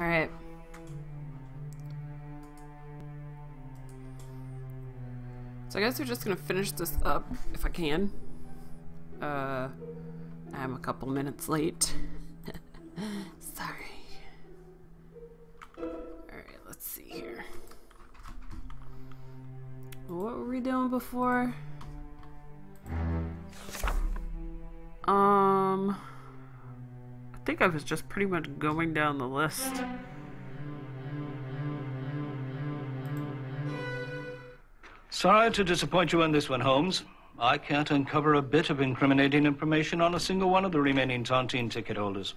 Alright. So I guess we're just gonna finish this up if I can. I'm a couple minutes late. Sorry. Alright, let's see here. What were we doing before? I think I was just pretty much going down the list. Sorry to disappoint you on this one, Holmes. I can't uncover a bit of incriminating information on a single one of the remaining Tontine ticket holders.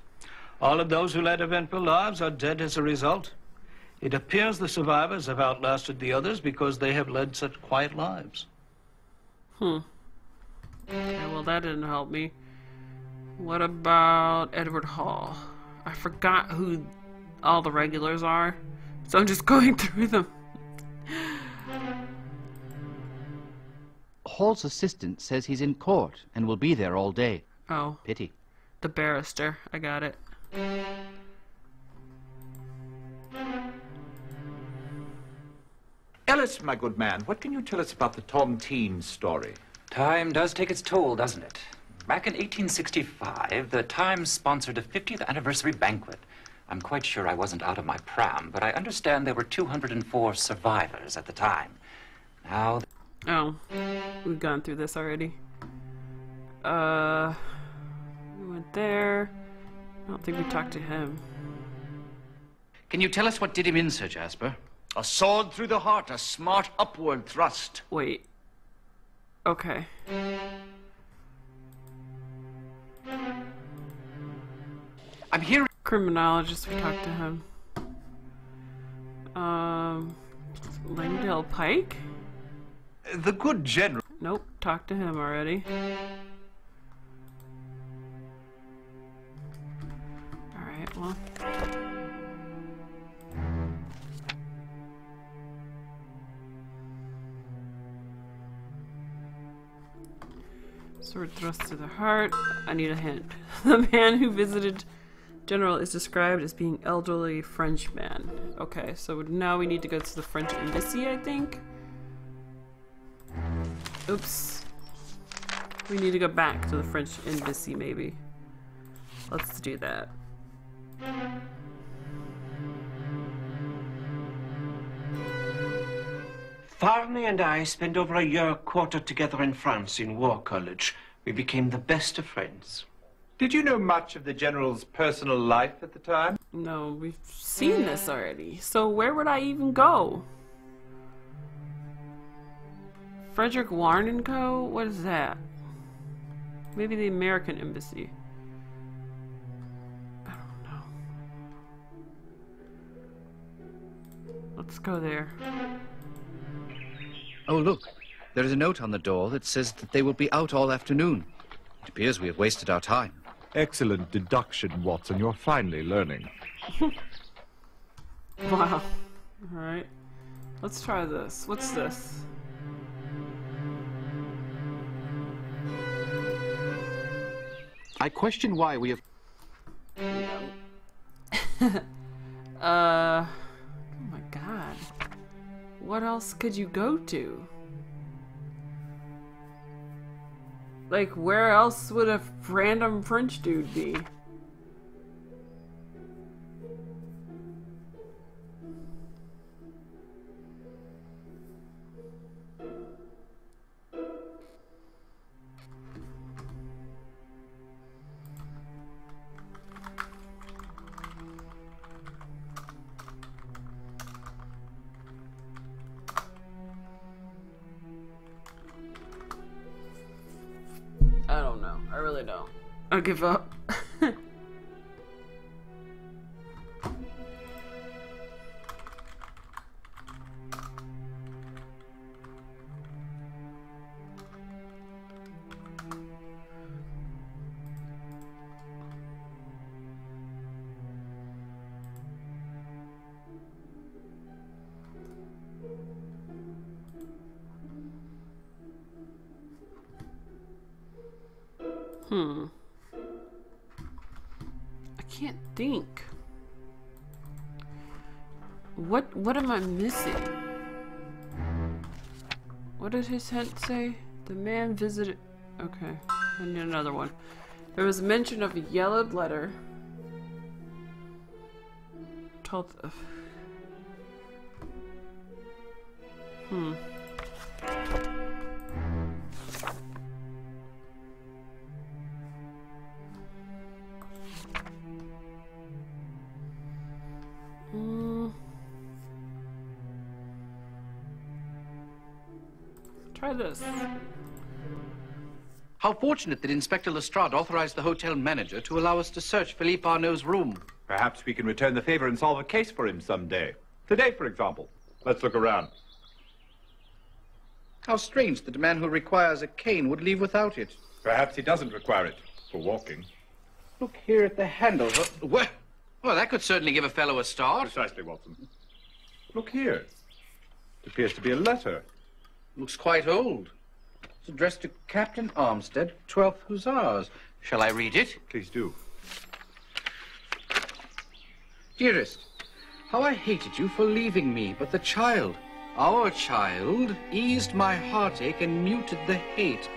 All of those who led eventful lives are dead as a result. It appears the survivors have outlasted the others because they have led such quiet lives. Okay, well that didn't help me. What about Edward Hall? I forgot who all the regulars are, so I'm just going through them. Hall's assistant says he's in court and will be there all day. Oh. Pity. The barrister. I got it. Ellis, my good man, what can you tell us about the Tontine story? Time does take its toll, doesn't it? Back in 1865, the Times sponsored a 50th anniversary banquet. I'm quite sure I wasn't out of my pram, but I understand there were 204 survivors at the time. Now... Oh, we've gone through this already. We went there. I don't think we talked to him. Can you tell us what did him in, Sir Jasper? A sword through the heart, a smart upward thrust. Wait. Okay. I'm here. Criminologist, we talked to him. Langdale Pike? The good general. Nope, talked to him already. Alright, well. Sword thrust to the heart. I need a hint. The man who visited General is described as being elderly French man. Okay, so now we need to go to the French embassy, I think. Oops. We need to go back to the French embassy, maybe. Let's do that. Farney and I spent over a year quartered together in France in War College. We became the best of friends. Did you know much of the general's personal life at the time? No, we've seen this already. So where would I even go? Frederick Warren & Co.? What is that? Maybe the American Embassy. I don't know. Let's go there. Oh, look. There is a note on the door that says that they will be out all afternoon. It appears we have wasted our time. Excellent deduction, Watson. You're finally learning. Wow. Alright. Let's try this. What's this? I question why we have... Oh my god. What else could you go to? Like, where else would a random French dude be? I don't know. I really don't. I'll give up. I can't think. What am I missing? What did his hint say? The man visited... Okay, I need another one. There was mention of a yellowed letter. Told... Try this. How fortunate that Inspector Lestrade authorized the hotel manager to allow us to search Philippe Arnaud's room. Perhaps we can return the favor and solve a case for him someday. Today, for example. Let's look around. How strange that a man who requires a cane would leave without it. Perhaps he doesn't require it for walking. Look here at the handles. Well, that could certainly give a fellow a start. Precisely, Watson. Look here. It appears to be a letter. Looks quite old. It's addressed to Captain Armstead, 12th Hussars. Shall I read it? Please do. Dearest, how I hated you for leaving me, but the child, our child, eased my heartache and muted the hate.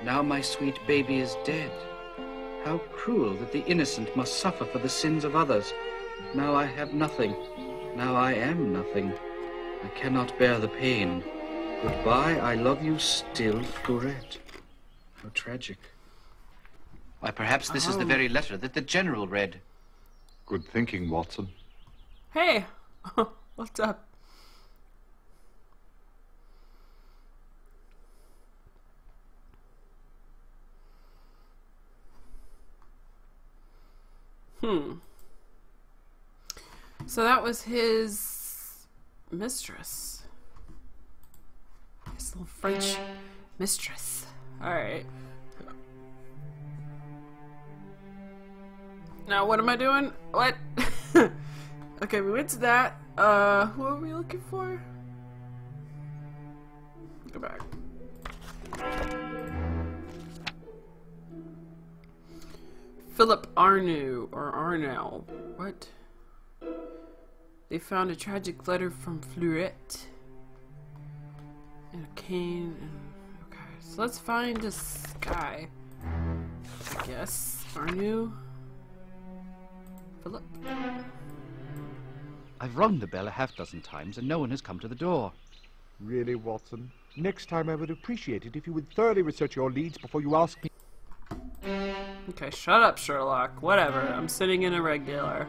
Now my sweet baby is dead. How cruel that the innocent must suffer for the sins of others. Now I have nothing. Now I am nothing. I cannot bear the pain. Goodbye, I love you still, Fleurette. How tragic. Why, perhaps this is the very letter that the General read. Good thinking, Watson. Hey! What's up? So that was his mistress. His little French mistress. Alright. Now what am I doing? What? Okay, we went to that. Who are we looking for? Go back. Philip Arnoux, or Arnoux. What? They found a tragic letter from Fleurette. And a cane and... Okay, so let's find this guy. I guess. Arnoux. Philip. I've rung the bell a half-dozen times and no one has come to the door. Really, Watson? Next time I would appreciate it if you would thoroughly research your leads before you ask me. Okay, shut up, Sherlock. Whatever. I'm sitting in a regular.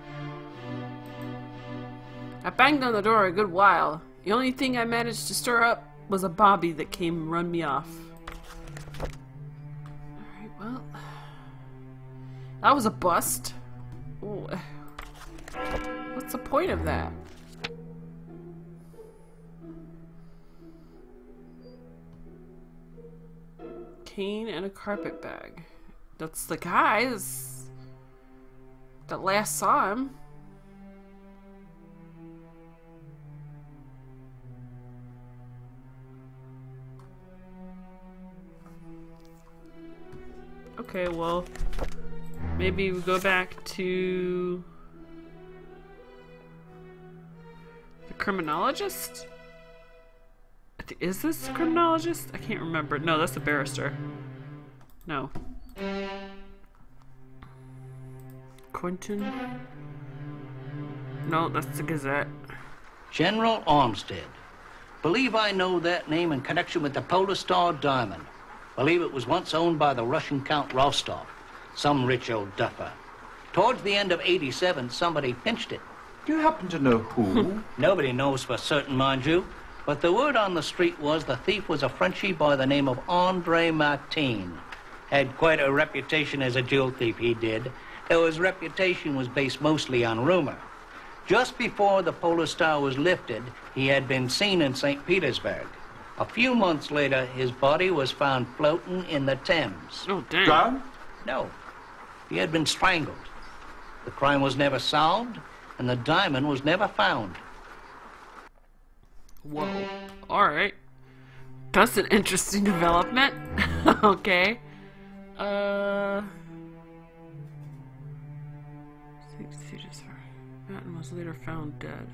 I banged on the door a good while. The only thing I managed to stir up was a bobby that came and run me off. Alright, well... That was a bust. Ooh. What's the point of that? Cane and a carpet bag. That's the guys that last saw him. Okay, well, maybe we go back to the criminologist? Is this the criminologist? I can't remember. No, that's the barrister. No. Quentin? No, that's the Gazette. General Armstead. Believe I know that name in connection with the Polar Star diamond. Believe it was once owned by the Russian Count Rostov, some rich old duffer. Towards the end of '87, somebody pinched it. Do you happen to know who? Nobody knows for certain, mind you. But the word on the street was the thief was a Frenchie by the name of Andre Martin. Had quite a reputation as a jewel thief, he did. Though his reputation was based mostly on rumor. Just before the Polar Star was lifted, he had been seen in St. Petersburg. A few months later, his body was found floating in the Thames. Oh, damn. Drowned? No. He had been strangled. The crime was never solved, and the diamond was never found. Whoa. Alright. That's an interesting development. Okay. Martin was later found dead.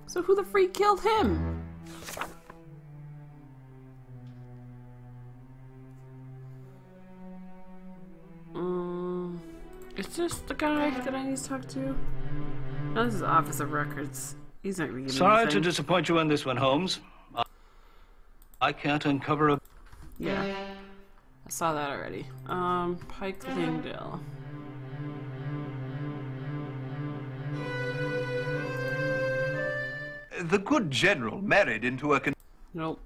So who the freak killed him? Is this the guy that I need to talk to? No, this is the Office of Records. He's not reading Sorry anything. to disappoint you on this one, Holmes. I can't uncover a... Yeah. I saw that already. Pike Langdale. The good general married into a... Nope.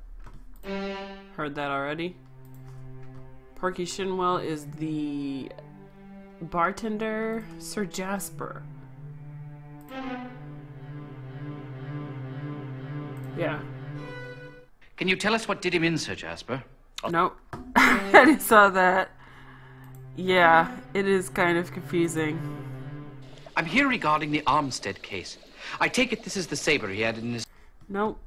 Heard that already. Porky Shinwell is the bartender, Sir Jasper. Yeah. Can you tell us what did him in, Sir Jasper? Nope. I saw that. Yeah, it is kind of confusing. I'm here regarding the Armstead case. I take it this is the saber he had in his... Nope.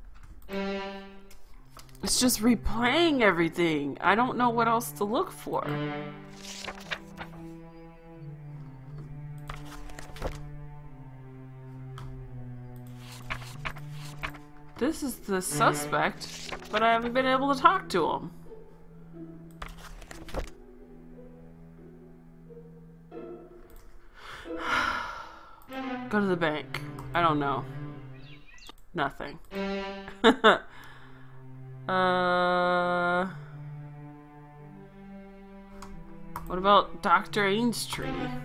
It's just replaying everything. I don't know what else to look for. This is the suspect, but I haven't been able to talk to him. Go to the bank. I don't know. Nothing. What about Dr. Ainstree?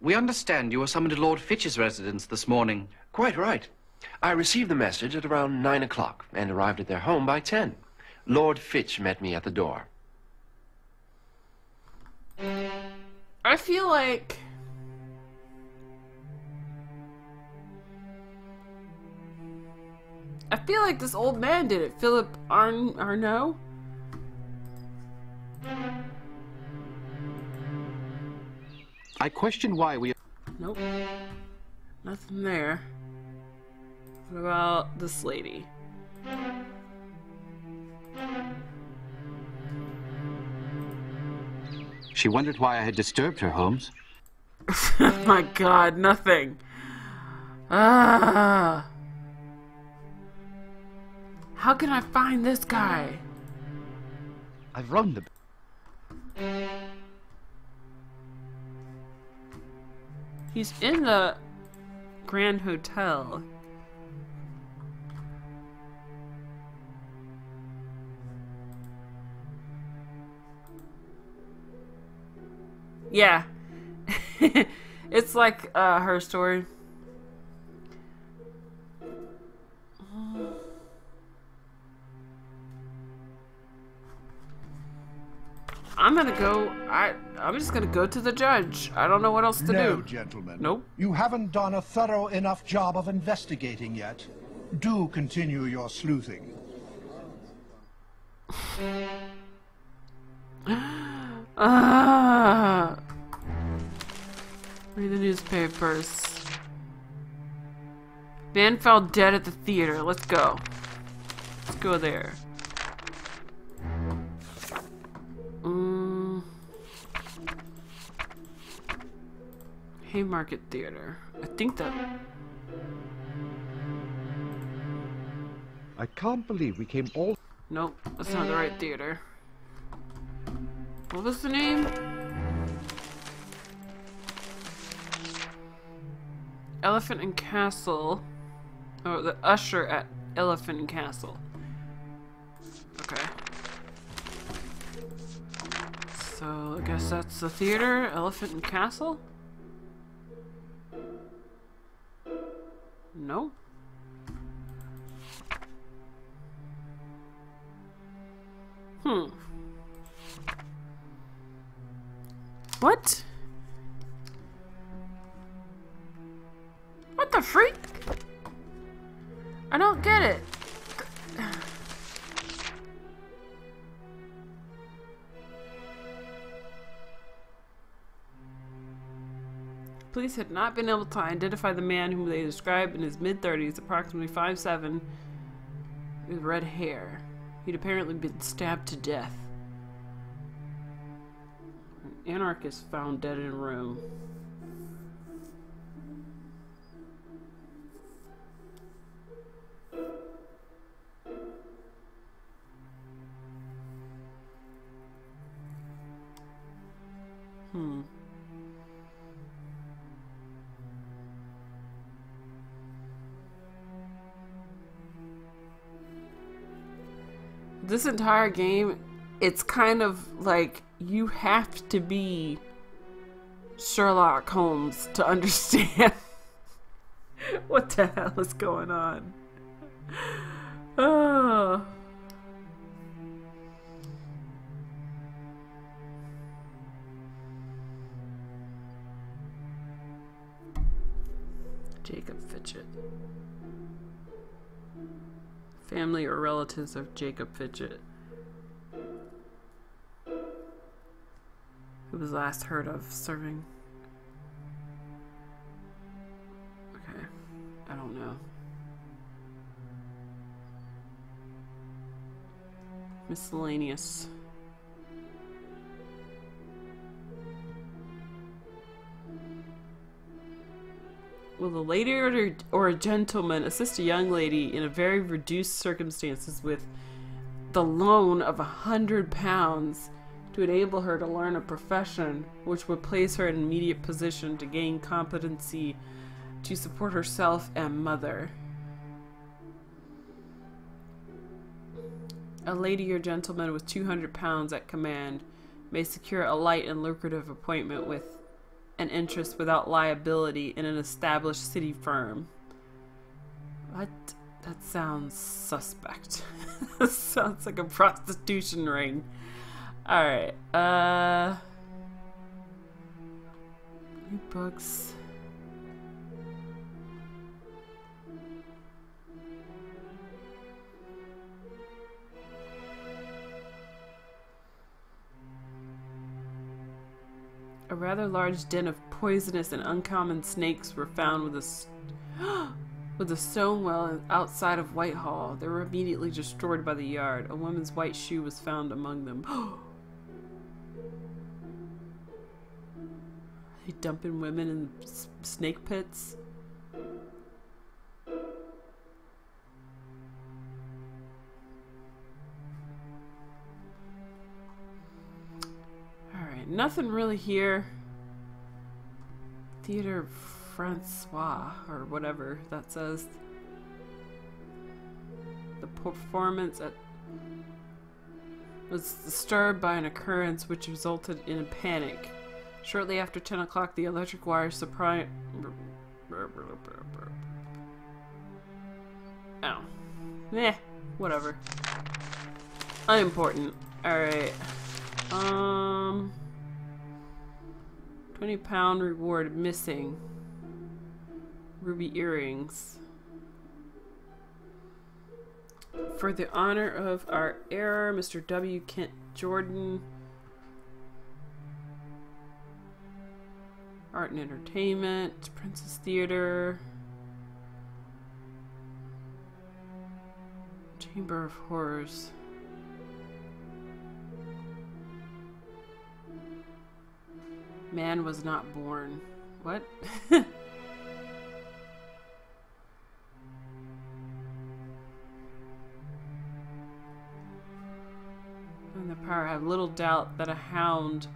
We understand you were summoned to Lord Fitch's residence this morning. Quite right. I received the message at around 9 o'clock and arrived at their home by 10. Lord Fitch met me at the door. I feel like... this old man did it. Philip Arnaud? I question why we... Nope. Nothing there. What about this lady? She wondered why I had disturbed her, Holmes. Oh my god, nothing. Ah. How can I find this guy? I've rung the... He's in the Grand Hotel. Yeah. It's like her story. I'm gonna go. I'm just gonna go to the judge. I don't know what else to do. No, gentlemen. Nope. You haven't done a thorough enough job of investigating yet. Do continue your sleuthing. Read the newspapers. Van fell dead at the theater. Let's go. Let's go there. Haymarket Theater. I think that... I can't believe we came all... Nope, that's not the right theater. What was the name? Elephant and Castle. Oh, the Usher at Elephant and Castle. Okay. So, I guess that's the theater, Elephant and Castle? No? What? What the freak? I don't get it. Police had not been able to identify the man whom they described in his mid-30s, approximately 5'7", with red hair. He'd apparently been stabbed to death. An anarchist found dead in a room. This entire game, it's kind of like you have to be Sherlock Holmes to understand what the hell is going on. Oh. Jacob Fitchett. Family or relatives of Jacob Fitchett, who was last heard of serving. Okay, I don't know. Miscellaneous. Will a lady or a gentleman assist a young lady in a very reduced circumstances with the loan of £100 to enable her to learn a profession which would place her in an immediate position to gain competency to support herself and mother? A lady or gentleman with £200 at command may secure a light and lucrative appointment with an interest without liability in an established city firm. What? That sounds suspect. That sounds like a prostitution ring. Alright, new books. A rather large den of poisonous and uncommon snakes were found with a stone well outside of Whitehall. They were immediately destroyed by the yard. A woman's white shoe was found among them. Are they dumping women in snake pits? Nothing really here. Theater Francois, or whatever that says. The performance was disturbed by an occurrence which resulted in a panic. Shortly after 10 o'clock, the electric wire surprised. Oh. Eh, whatever. Unimportant. Alright. £20 reward missing. Ruby earrings. For the honor of our heir, Mr. W. Kent Jordan. Art and Entertainment. Princess Theater. Chamber of Horrors. Man was not born. What? And the power have little doubt that a hound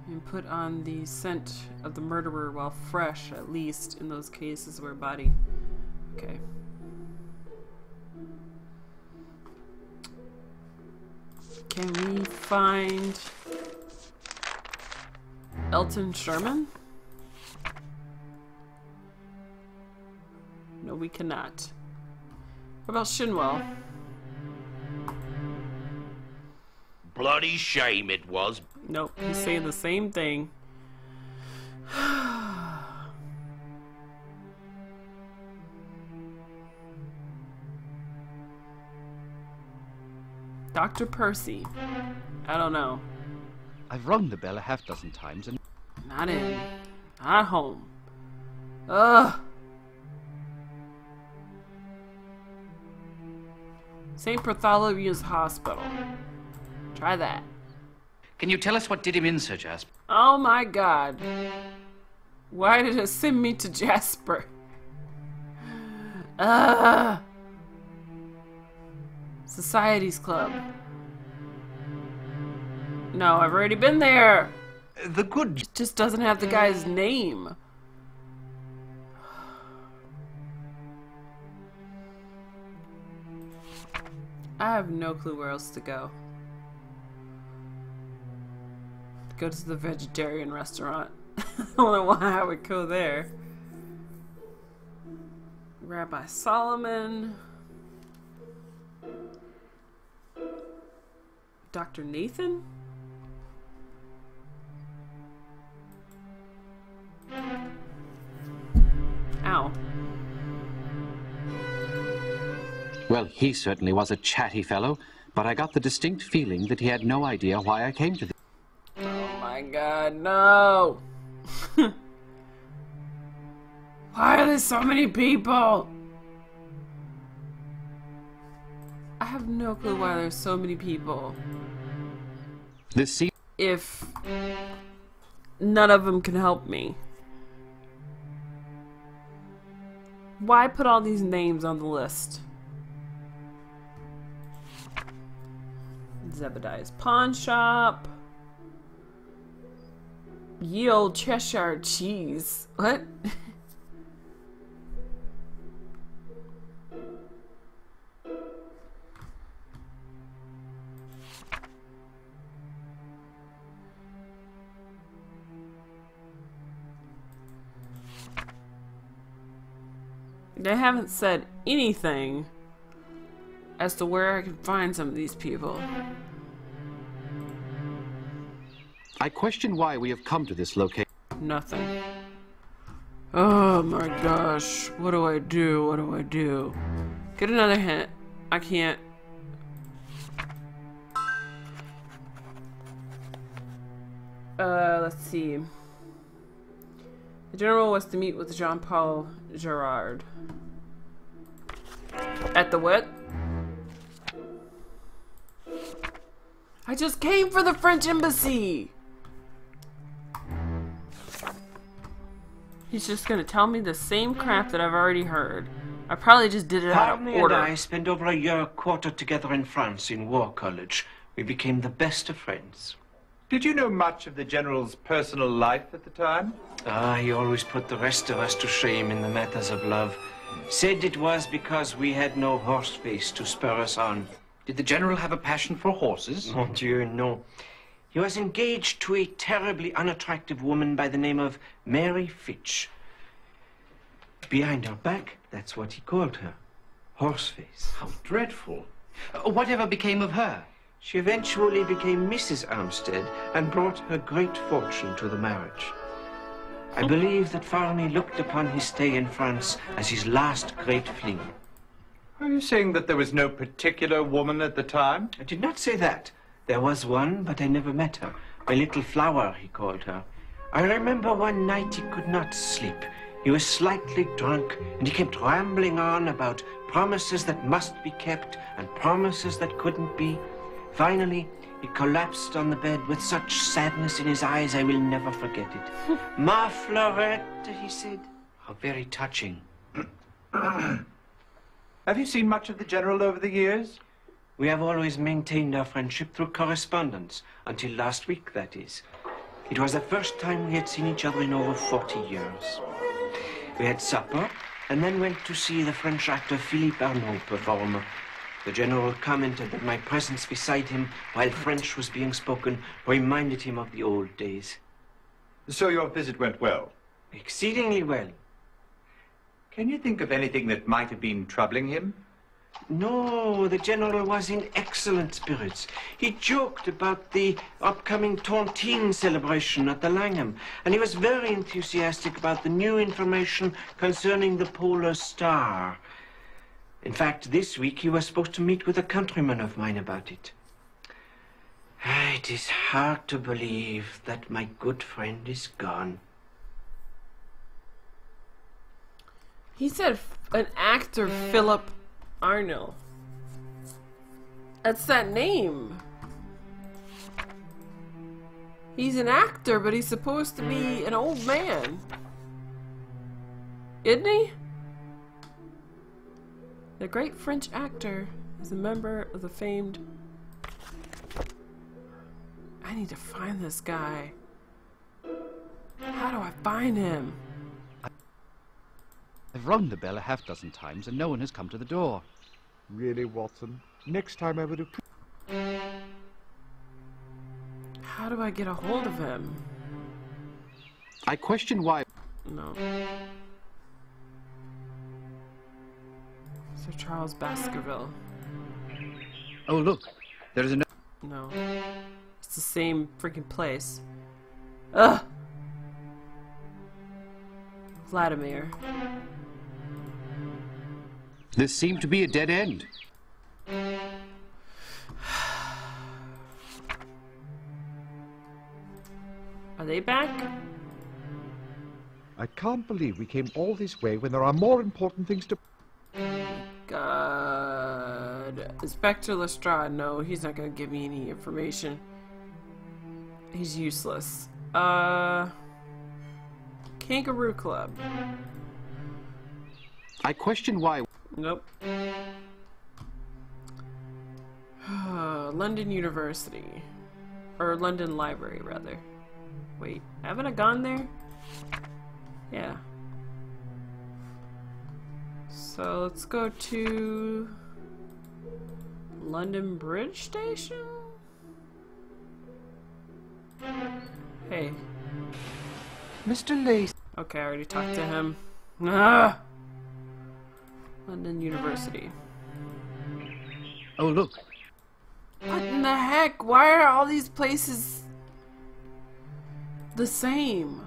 can put on the scent of the murderer while fresh, at least in those cases where body. Okay. Can we find Elton Sherman? No, we cannot. What about Shinwell? Bloody shame it was. Nope, he's saying the same thing. Dr. Percy. I don't know. I've rung the bell a half-dozen times and... Not in. Not home. Ugh. St. Bartholomew's Hospital. Try that. Can you tell us what did him in, Sir Jasper? Oh my God. Why did it send me to Jasper? Society's Club. No, I've already been there. The good... It just doesn't have the guy's name. I have no clue where else to go. Go to the vegetarian restaurant. I don't know why I would go there. Rabbi Solomon. Dr. Nathan? Ow. Well, he certainly was a chatty fellow, but I got the distinct feeling that he had no idea why I came to this. Oh my god, no! Why are there so many people? I have no clue why there's so many people. If none of them can help me. Why put all these names on the list? Zebediah's Pawn Shop. Ye Old Cheshire Cheese. What? They haven't said anything as to where I can find some of these people. I question why we have come to this location. Nothing. Oh my gosh. What do I do? What do I do? Get another hint. I can't. Let's see. The general was to meet with Jean-Paul Gerard. At the what? I just came for the French embassy! He's just gonna tell me the same crap that I've already heard. I probably just did it out of Harney order. and I spent over a year quartered together in France in War College. We became the best of friends. Did you know much of the General's personal life at the time? Ah, he always put the rest of us to shame in the matters of love. Said it was because we had no horse face to spur us on. Did the General have a passion for horses? Mon Dieu, no. He was engaged to a terribly unattractive woman by the name of Mary Fitch. Behind her back, that's what he called her. Horseface. How dreadful. Whatever became of her? She eventually became Mrs. Armstead and brought her great fortune to the marriage. I believe that Farney looked upon his stay in France as his last great fling. Are you saying that there was no particular woman at the time? I did not say that. There was one, but I never met her. My little flower, he called her. I remember one night he could not sleep. He was slightly drunk, and he kept rambling on about promises that must be kept and promises that couldn't be. Finally, he collapsed on the bed with such sadness in his eyes I will never forget it. Ma Fleurette, he said. How very touching. Have you seen much of the General over the years? We have always maintained our friendship through correspondence, until last week, that is. It was the first time we had seen each other in over 40 years. We had supper, and then went to see the French actor Philippe Arnaud perform. The General commented that my presence beside him while French was being spoken reminded him of the old days. So your visit went well? Exceedingly well. Can you think of anything that might have been troubling him? No, the General was in excellent spirits. He joked about the upcoming Tontine celebration at the Langham, and he was very enthusiastic about the new information concerning the Polar Star. In fact, this week he was supposed to meet with a countryman of mine about it. It is hard to believe that my good friend is gone. He said an actor, Philip Arnaud. That's that name. He's an actor, but he's supposed to be an old man. Isn't he? The great French actor is a member of the famed... I need to find this guy. How do I find him? I've rung the bell a half-dozen times and no one has come to the door. Really, Watson? Next time I would appreciate... How do I get a hold of him? I question why... No. Sir Charles Baskerville. Oh, look. There's a... No. It's the same freaking place. Ugh! Vladimir. This seemed to be a dead end. Are they back? I can't believe we came all this way when there are more important things to... God. Inspector Lestrade, no, he's not gonna give me any information. He's useless. Kangaroo Club. I question why... Nope. London University. Or London Library, rather. Wait, haven't I gone there? Yeah. So let's go to London Bridge Station? Hey. Mr. Lace. Okay, I already talked to him. Ah! London University. Oh, look. What in the heck? Why are all these places the same?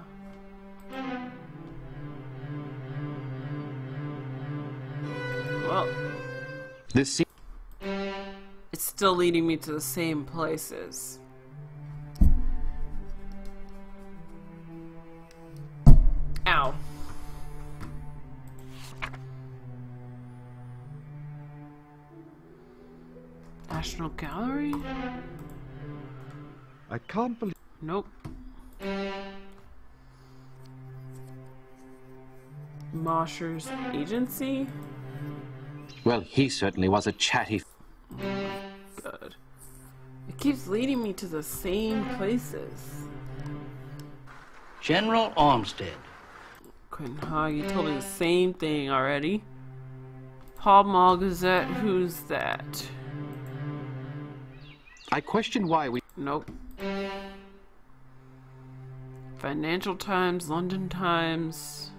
Well, This it's still leading me to the same places. Ow. National Gallery? I can't believe... Nope. Mosher's Agency? Well, he certainly was a chatty... Good. It keeps leading me to the same places. General Armstead. You told me the same thing already. Pall Mall Gazette, who's that? I question why we... Nope. Financial Times, London Times,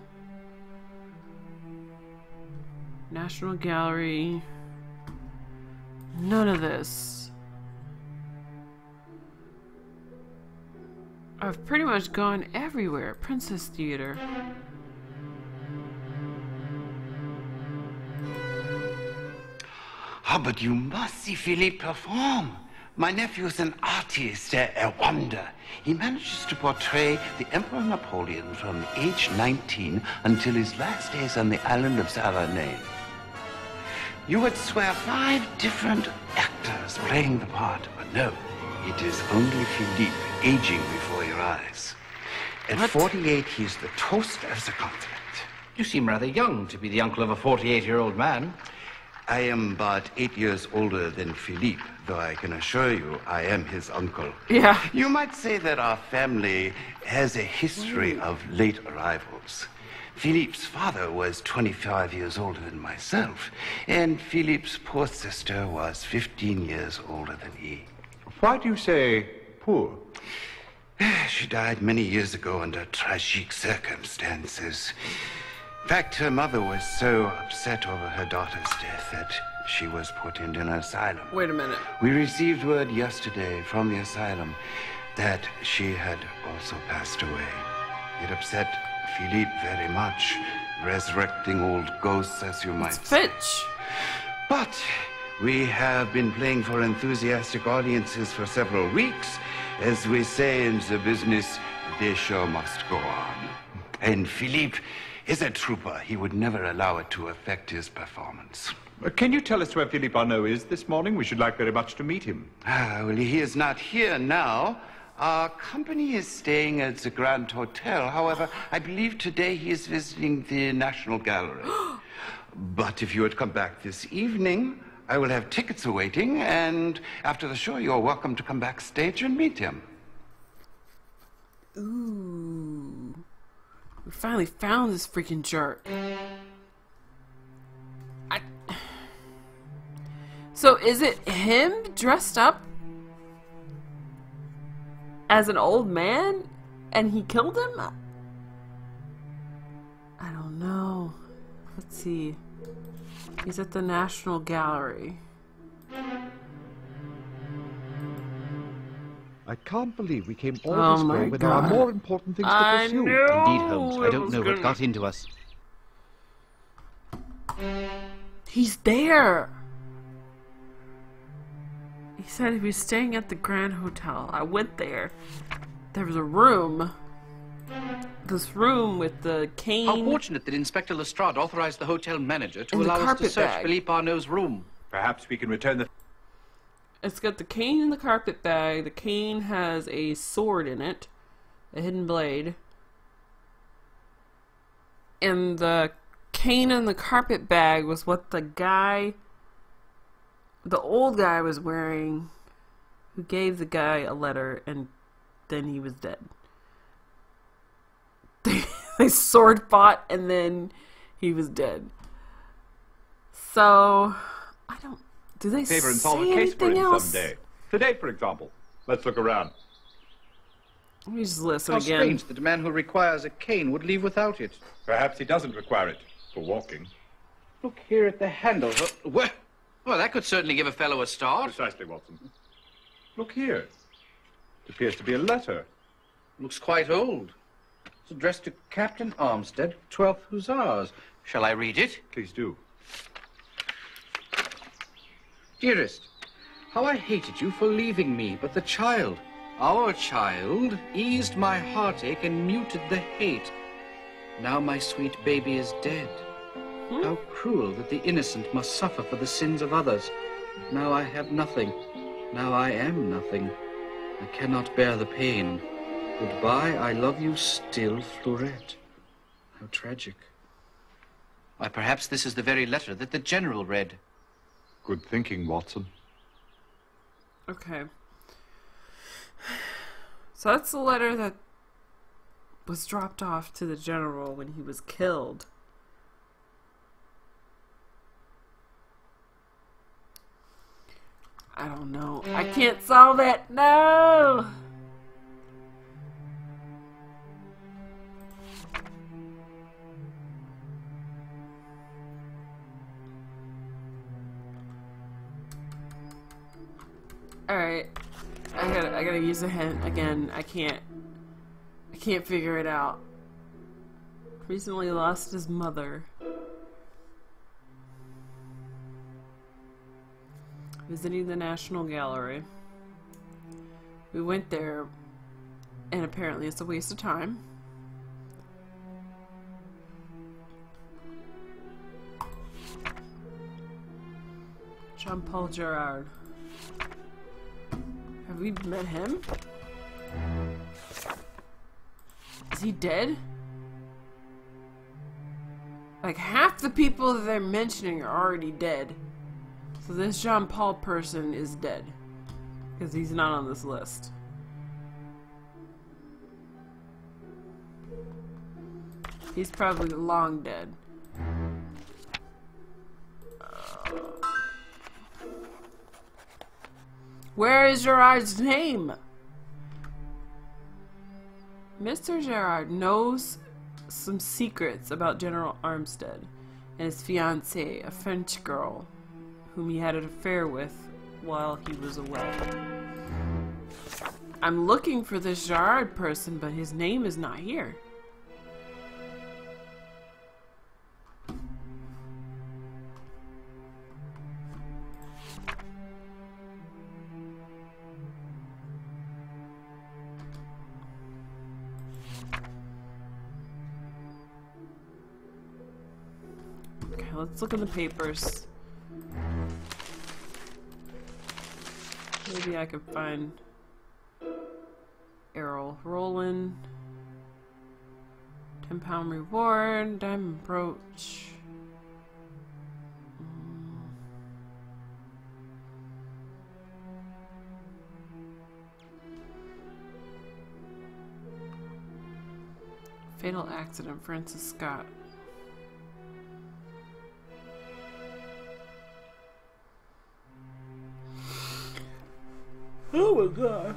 National Gallery. None of this. I've pretty much gone everywhere. Princess Theater. Ah, but you must see Philippe perform. My nephew's an artist, a wonder. He manages to portray the Emperor Napoleon from age 19 until his last days on the island of Savarin. You would swear 5 different actors playing the part, but no, it is only Philippe aging before your eyes. At 48, he's the toast of the continent. You seem rather young to be the uncle of a 48-year-old man. I am but 8 years older than Philippe, though I can assure you I am his uncle. Yeah. You might say that our family has a history of late arrivals. Philippe's father was 25 years older than myself, and Philippe's poor sister was 15 years older than he. Why do you say poor? She died many years ago under tragic circumstances. In fact, her mother was so upset over her daughter's death that she was put into an asylum. Wait a minute. We received word yesterday from the asylum that she had also passed away. It upset Philippe very much, resurrecting old ghosts, as you might say. Fitch. But we have been playing for enthusiastic audiences for several weeks. As we say in the business, the show must go on. And Philippe is a trooper. He would never allow it to affect his performance. Can you tell us where Philippe Arnaud is this morning? We should like very much to meet him. Well, he is not here now. Our company is staying at the Grand Hotel. However, I believe today he is visiting the National Gallery. But if you would come back this evening, I will have tickets awaiting, and after the show, you're welcome to come backstage and meet him. Ooh. We finally found this freaking jerk. So is it him dressed up as an old man and he killed him? I don't know. Let's see. He's at the National Gallery. I can't believe we came all Oh this my way when there are God. more important things to I pursue. knew Indeed, Holmes. I it don't was know what gonna- got into us. He's there. He said he was staying at the Grand Hotel. I went there. There was a room. This room with the cane. How fortunate that Inspector Lestrade authorized the hotel manager to And the allow us to carpet search bag. Philippe Arnaud's room. Perhaps we can return the... It's got the cane in the carpet bag. The cane has a sword in it. A hidden blade. And the cane in the carpet bag was what the old guy was wearing, who gave the guy a letter, and then he was dead. They sword fought, and then he was dead. So, I don't... Do they favor and say solve a case for anything him else? someday. Today, for example. Let's look around. Let me just listen How again. strange that a man who requires a cane would leave without it. Perhaps he doesn't require it for walking. Look here at the handle. Well, that could certainly give a fellow a start. Precisely, Watson. Look here. It appears to be a letter. Looks quite old. It's addressed to Captain Armstead, 12th Hussars. Shall I read it? Please do. Dearest, how I hated you for leaving me, but the child, our child, eased my heartache and muted the hate. Now my sweet baby is dead. How cruel that the innocent must suffer for the sins of others. Now I have nothing. Now I am nothing. I cannot bear the pain. Goodbye, I love you still, Fleurette. How tragic. Why, perhaps this is the very letter that the General read. Good thinking, Watson. Okay. So that's the letter that was dropped off to the general when he was killed. I don't know. I can't solve it. No! Alright. I gotta use a hint again. I can't figure it out. Recently lost his mother. Visiting the National Gallery. We went there, and apparently it's a waste of time. Jean-Paul Gerard. Have we met him? Is he dead? Like, half the people that they're mentioning are already dead. So this Jean-Paul person is dead. Because he's not on this list. He's probably long dead. Where is Gerard's name? Mr. Gerard knows some secrets about General Armstead and his fiancée, a French girl whom he had an affair with while he was away. I'm looking for this Gerard person, but his name is not here. Okay, let's look in the papers. Maybe I could find Errol Roland. £10 reward, diamond brooch. Fatal accident, Francis Scott. Oh my god.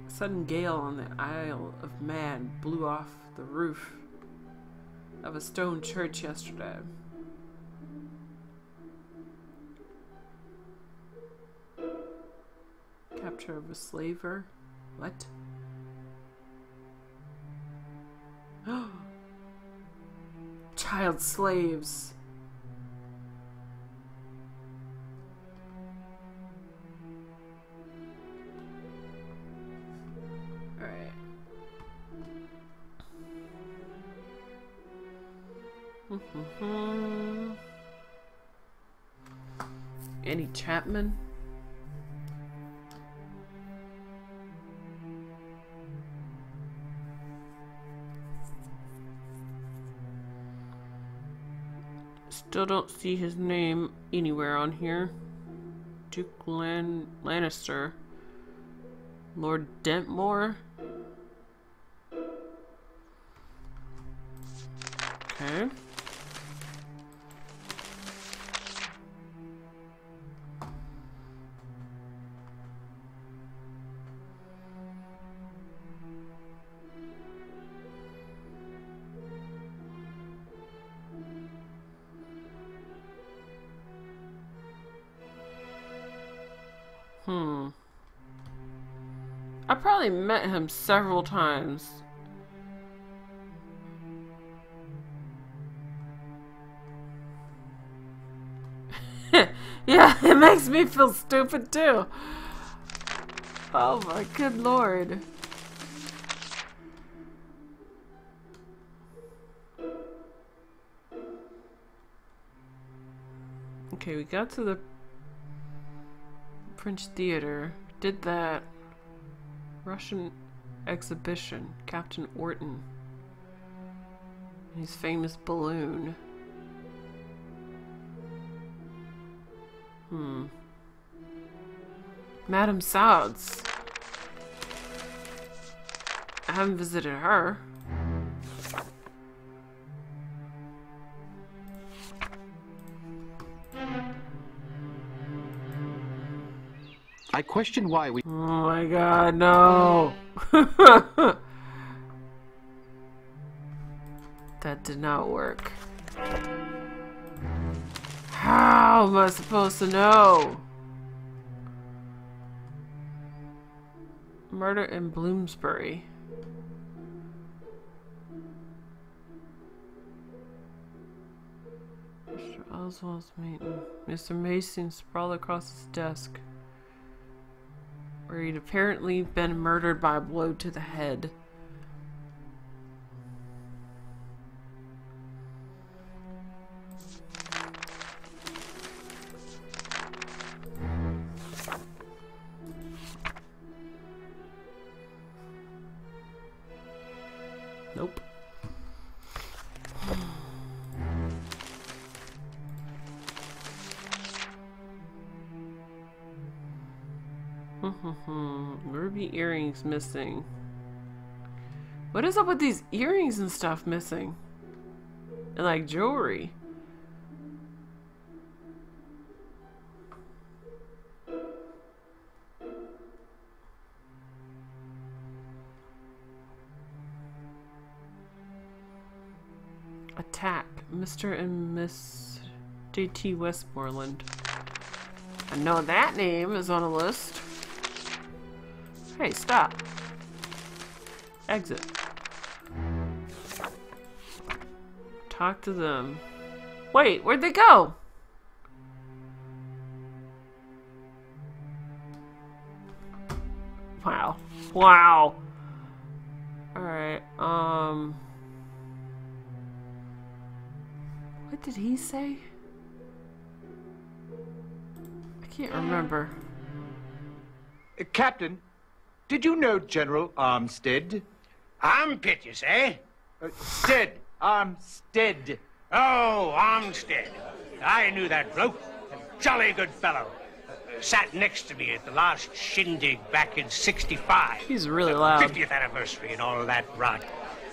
Sudden gale on the Isle of Man blew off the roof of a stone church yesterday. Capture of a slaver? What? Child slaves. Annie Chapman. Still don't see his name anywhere on here. Duke Lannister. Lord Dentmore. Okay. I probably met him several times. Yeah, it makes me feel stupid too. Oh my good lord. Okay, we got to the French Theater. Did that. Russian exhibition. Captain Orton. His famous balloon. Madame Souds. I haven't visited her. I question why we... Oh my god, no! That did not work. How am I supposed to know? Murder in Bloomsbury. Mr. Oswald's meeting. Mr. Mason sprawled across his desk, where he'd apparently been murdered by a blow to the head. Nope. Ruby earrings missing. What is up with these earrings and stuff missing? And like jewelry. Attack. Mr. and Miss J.T. Westmoreland. I know that name is on a list. Hey, stop. Exit. Talk to them. Wait, where'd they go? Wow. Wow. Alright, what did he say? I can't remember. Captain, did you know General Armstead? Armpit, you say? Stead. Armstead. Oh, Armstead. I knew that bloke. A jolly good fellow. sat next to me at the last shindig back in '65. He's really loud. 50th anniversary and all that rot.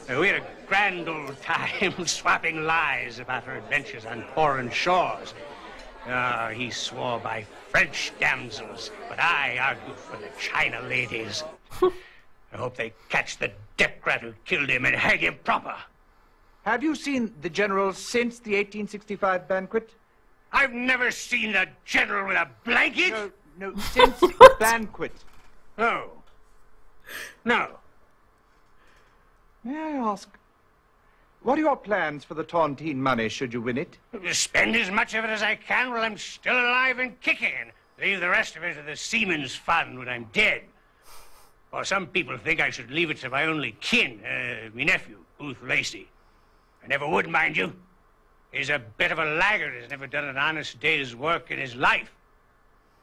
We had a grand old time swapping lies about her adventures on foreign shores. He swore by French damsels, but I argued for the China ladies. I hope they catch the deckrat who killed him and hang him proper. Have you seen the General since the 1865 banquet? I've never seen the General with a blanket. No, since the banquet. Oh. No. May I ask, what are your plans for the Tontine money should you win it? Spend as much of it as I can while I'm still alive and kicking, and leave the rest of it to the Seamen's Fund when I'm dead. Or some people think I should leave it to my only kin, my nephew, Booth Lacey. I never would, mind you. He's a bit of a laggard, has never done an honest day's work in his life.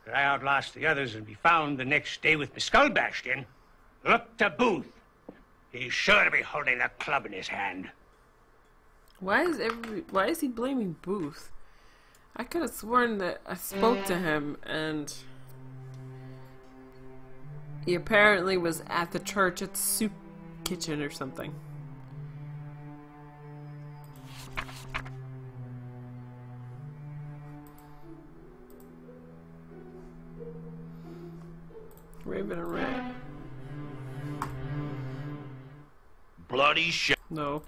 Could I outlast the others and be found the next day with my skull bashed in, look to Booth. He's sure to be holding the club in his hand. Why is he blaming Booth? I could have sworn that I spoke to him and he apparently was at the church at the soup kitchen or something. Raven and Red. Bloody shit. No,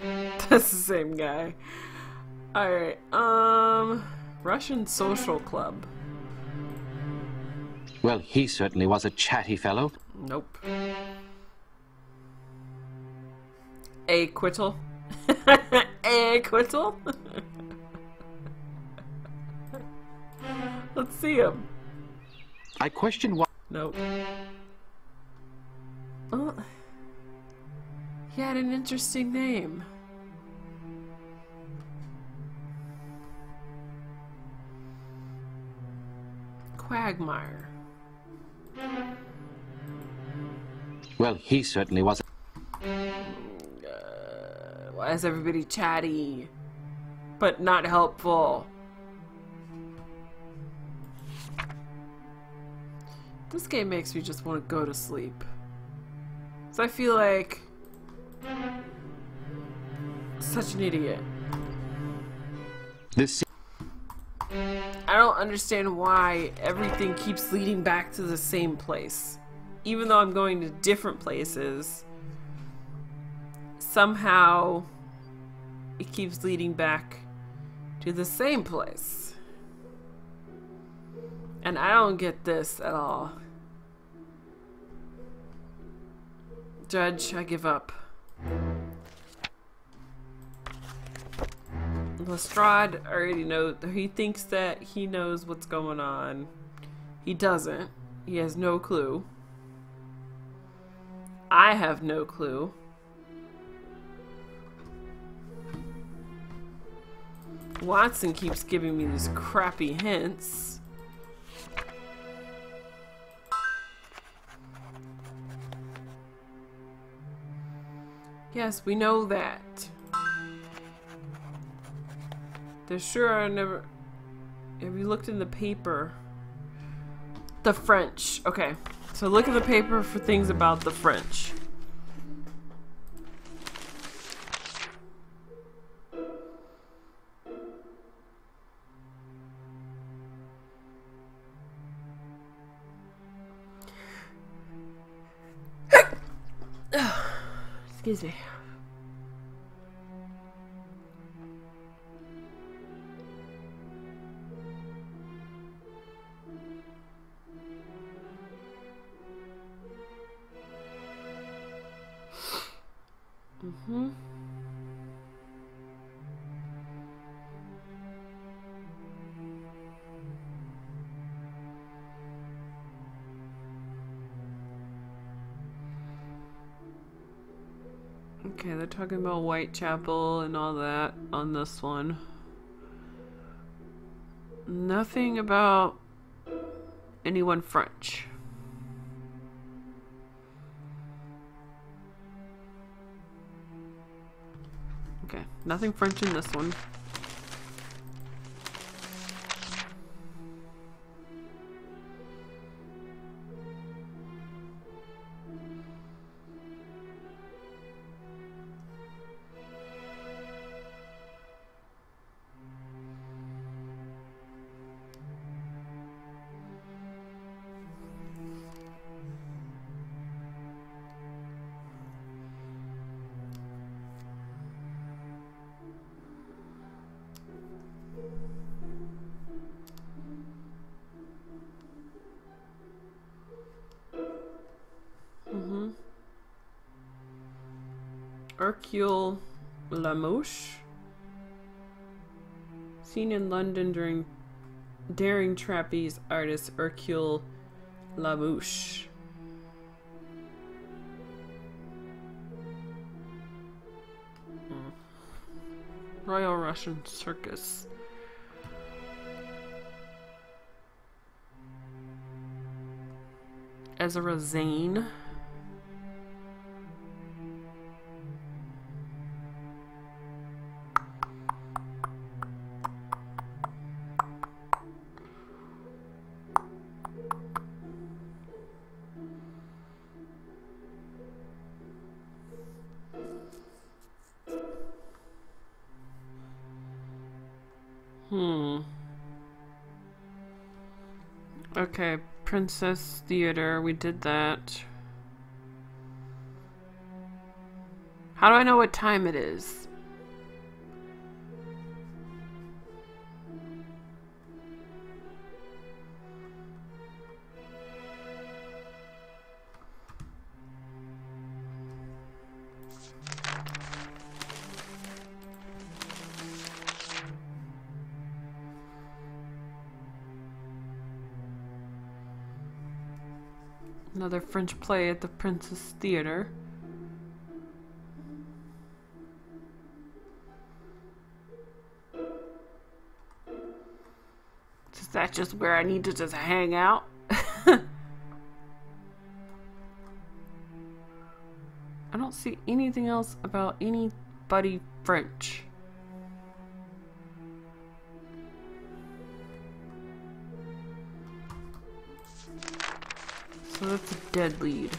that's the same guy. Alright, Russian Social Club. Well, he certainly was a chatty fellow. Nope. A quittal. A quittal. Let's see him. I question why. Nope. Oh, he had an interesting name. Quagmire. Well, he certainly was. Why is everybody chatty, but not helpful? This game makes me just want to go to sleep. So I feel like such an idiot. This. I don't understand why everything keeps leading back to the same place. Even though I'm going to different places, somehow it keeps leading back to the same place. And I don't get this at all. Judge, I give up. Lestrade already knows. He thinks that he knows what's going on. He doesn't. He has no clue. I have no clue. Watson keeps giving me these crappy hints. Yes, we know that. There's sure I never... Have you looked in the paper? The French. Okay. So look in the paper for things about the French. Excuse me. Okay, they're talking about Whitechapel and all that on this one. Nothing about anyone French. Okay, nothing French in this one. Hercule Lamouche, seen in London during daring trapeze artist Hercule Lamouche. Royal Russian Circus. Ezra Zane. Okay, Princess Theater, we did that. How do I know what time it is? Another French play at the Princess Theater. Is that just where I need to just hang out? I don't see anything else about anybody French. So that's a dead lead.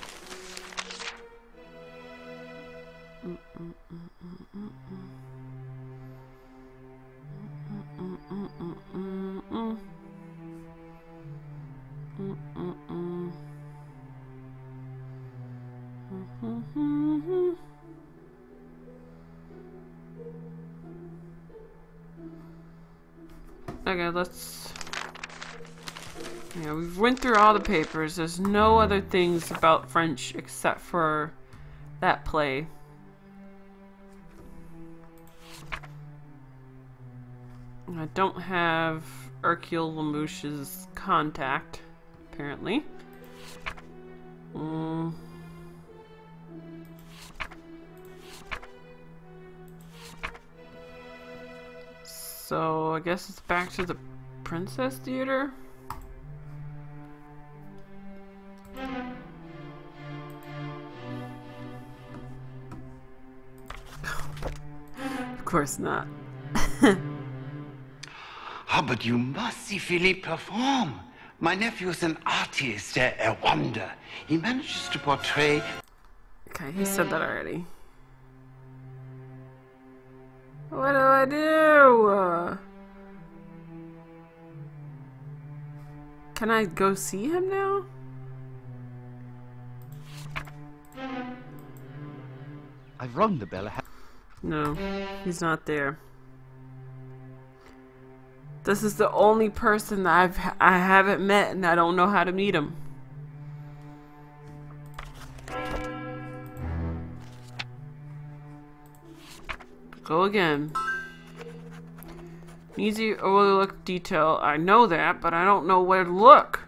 Okay, let's... Yeah, we've went through all the papers. There's no other things about French except for that play. I don't have Hercule Lamouche's contact, apparently. So I guess it's back to the Princess Theater. Of course not. Oh, but you must see Philippe perform. My nephew's an artist, a wonder. He manages to portray... Okay, he said that already. What do I do? Can I go see him now? I've rung the bell. No, he's not there. This is the only person that I haven't met, and I don't know how to meet him. Go again. Easy overlook detail. I know that, but I don't know where to look.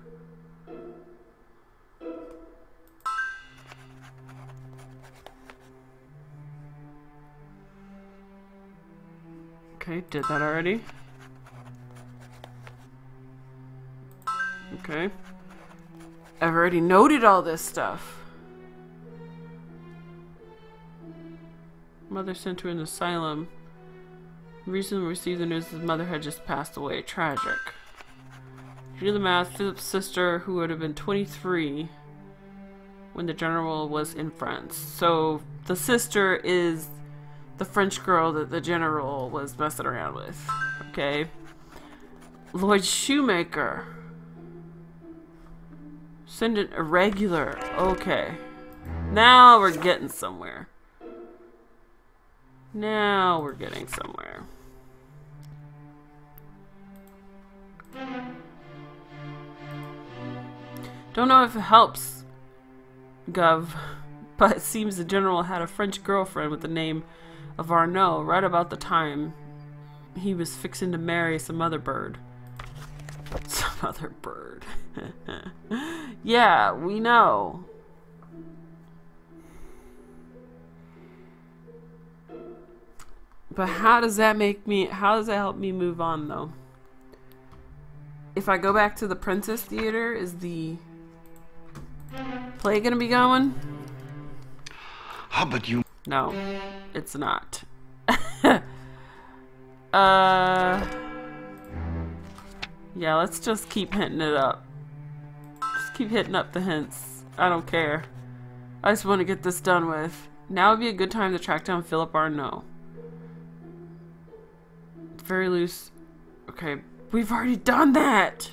Okay, did that already. Okay. I've already noted all this stuff. Mother sent to an asylum. Recently received the news his mother had just passed away. Tragic. Do the math. Philip's sister, who would have been 23 when the general was in France. So the sister is the French girl that the general was messing around with. Okay. Lloyd Shoemaker. Send it irregular. Okay. Now we're getting somewhere. Now we're getting somewhere. Don't know if it helps, Gov, But it seems the general had a French girlfriend with the name of Arnaud right about the time he was fixing to marry some other bird. Some other bird. Yeah, we know. But how does that help me move on, though? If I go back to the Princess Theater, is the play gonna be going? How about you? No, it's not. Yeah, let's just keep hitting it up. Just keep hitting up the hints. I don't care. I just want to get this done with. Now would be a good time to track down Philip Arnaud. Very loose. Okay, we've already done that!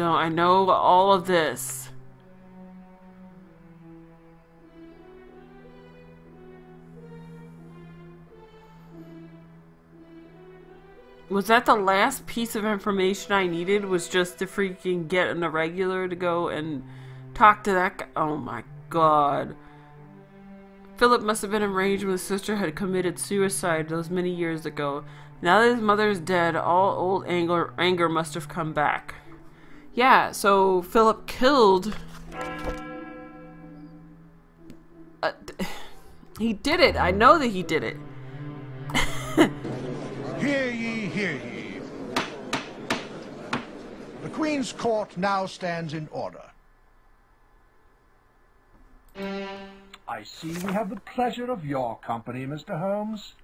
I know all of this. Was that the last piece of information I needed? Was just to freaking get an irregular to go and talk to that guy? Oh my god. Philip must have been enraged when his sister had committed suicide those many years ago. Now that his mother is dead, all old anger must have come back. Yeah, so Philip killed... he did it. I know that he did it. Hear ye, hear ye. The Queen's Court now stands in order. I see we have the pleasure of your company, Mr. Holmes.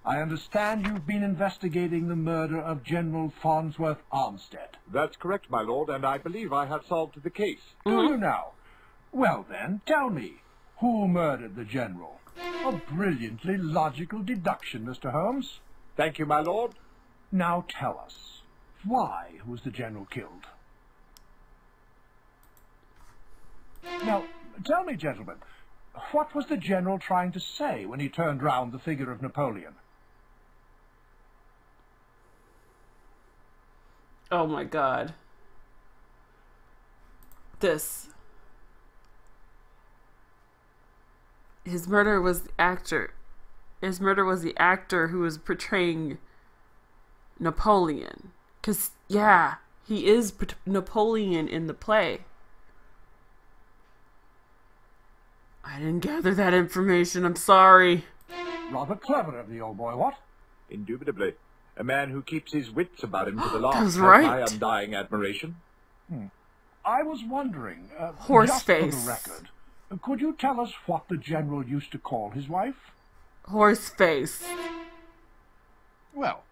I understand you've been investigating the murder of General Farnsworth Armstead. That's correct, my lord, and I believe I have solved the case. Do you now? Well then, tell me, who murdered the General? A brilliantly logical deduction, Mr. Holmes. Thank you, my lord. Now tell us, why was the General killed? Now, tell me, gentlemen, what was the General trying to say when he turned round the figure of Napoleon? Oh my god. This. His murder was the actor. His murder was the actor who was portraying Napoleon. 'Cause, yeah, he is Napoleon in the play. I didn't gather that information. I'm sorry. Rather clever of the old boy, what? Indubitably. A man who keeps his wits about him to the last That's has right. my undying admiration. I was wondering, Horse just face. for the record, could you tell us what the General used to call his wife? Horse face. Well,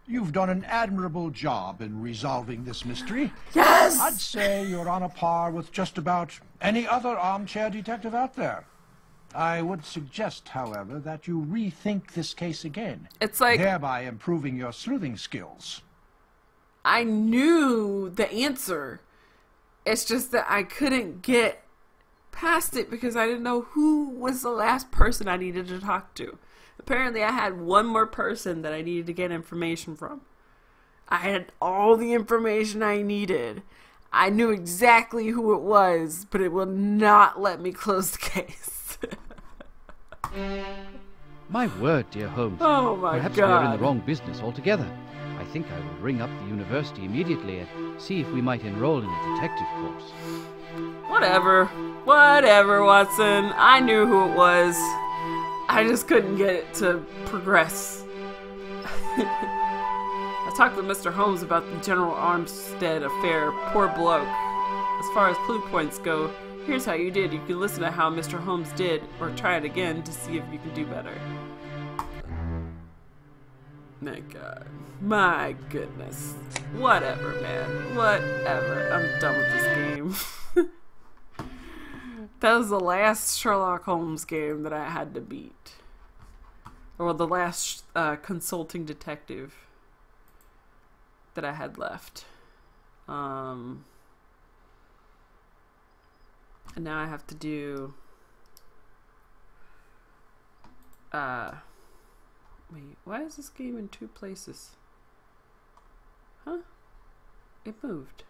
you've done an admirable job in resolving this mystery. Yes! I'd say you're on a par with just about any other armchair detective out there. I would suggest, however, that you rethink this case again. It's like... thereby improving your sleuthing skills. I knew the answer. It's just that I couldn't get past it because I didn't know who was the last person I needed to talk to. Apparently I had one more person that I needed to get information from. I had all the information I needed. I knew exactly who it was, but it will not let me close the case. My word, dear Holmes. Oh my Perhaps God. we are in the wrong business altogether. I think I will ring up the university immediately and see if we might enroll in a detective course. Whatever. Whatever, Watson. I knew who it was. I just couldn't get it to progress. I talked with Mr. Holmes about the General Armstead affair. Poor bloke. As far as clue points go, here's how you did. You can listen to how Mr. Holmes did, or try it again to see if you can do better. My God. My goodness. Whatever, man. Whatever. I'm done with this game. That was the last Sherlock Holmes game that I had to beat. Or the last consulting detective that I had left. And now I have to do Wait, why is this game in 2 places? Huh? It moved.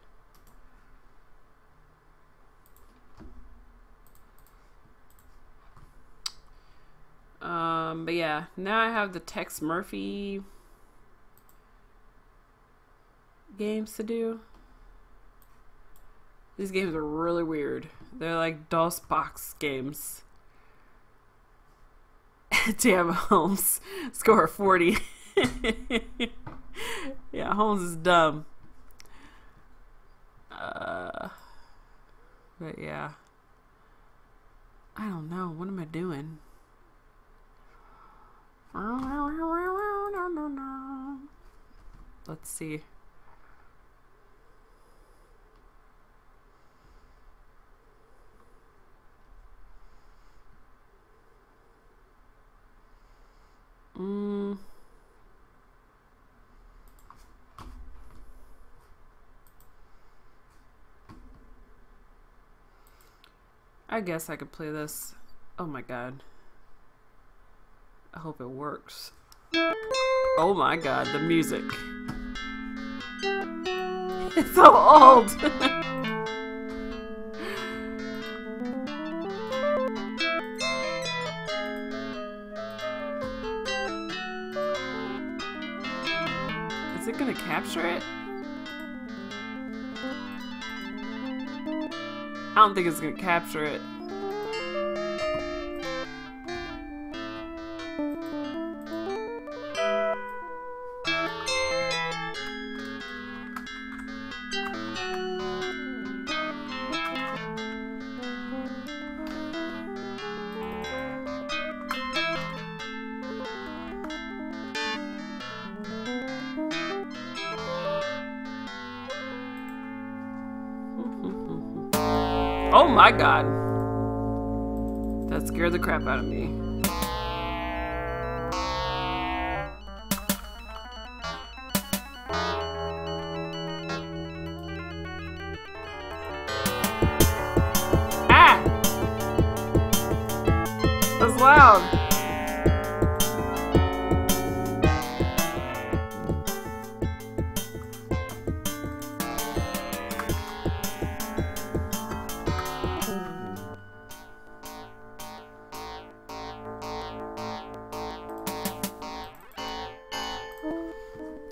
But yeah, now I have the Tex Murphy games to do. These games are really weird. They're like DOS box games. Damn, Holmes. Score 40. Yeah, Holmes is dumb. But yeah. I don't know. What am I doing? Let's see. I guess I could play this. Oh my god. I hope it works. Oh my god, the music. It's so old. Is it gonna capture it? I don't think it's gonna capture it. Oh my god. That scared the crap out of me. Ah! That's loud.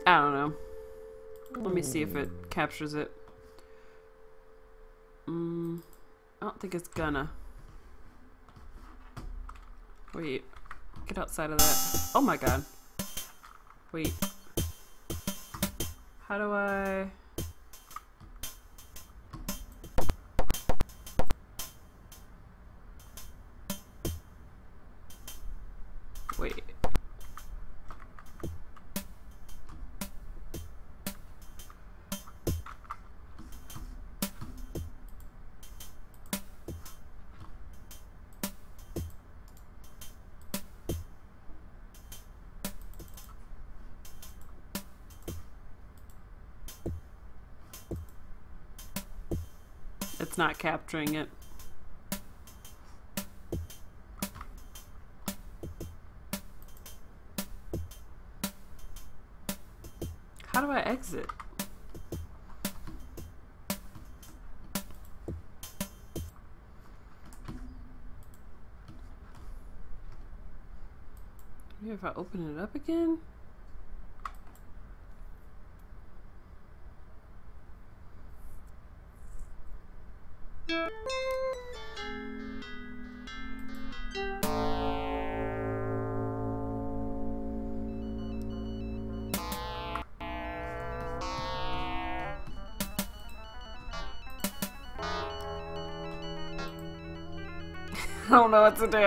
I don't know. Let me see if it captures it. I don't think it's gonna. Wait. Get outside of that. Oh my god. Wait. How do I... Wait. It's not capturing it. How do I exit? Maybe if I open it up again? I don't know what to do.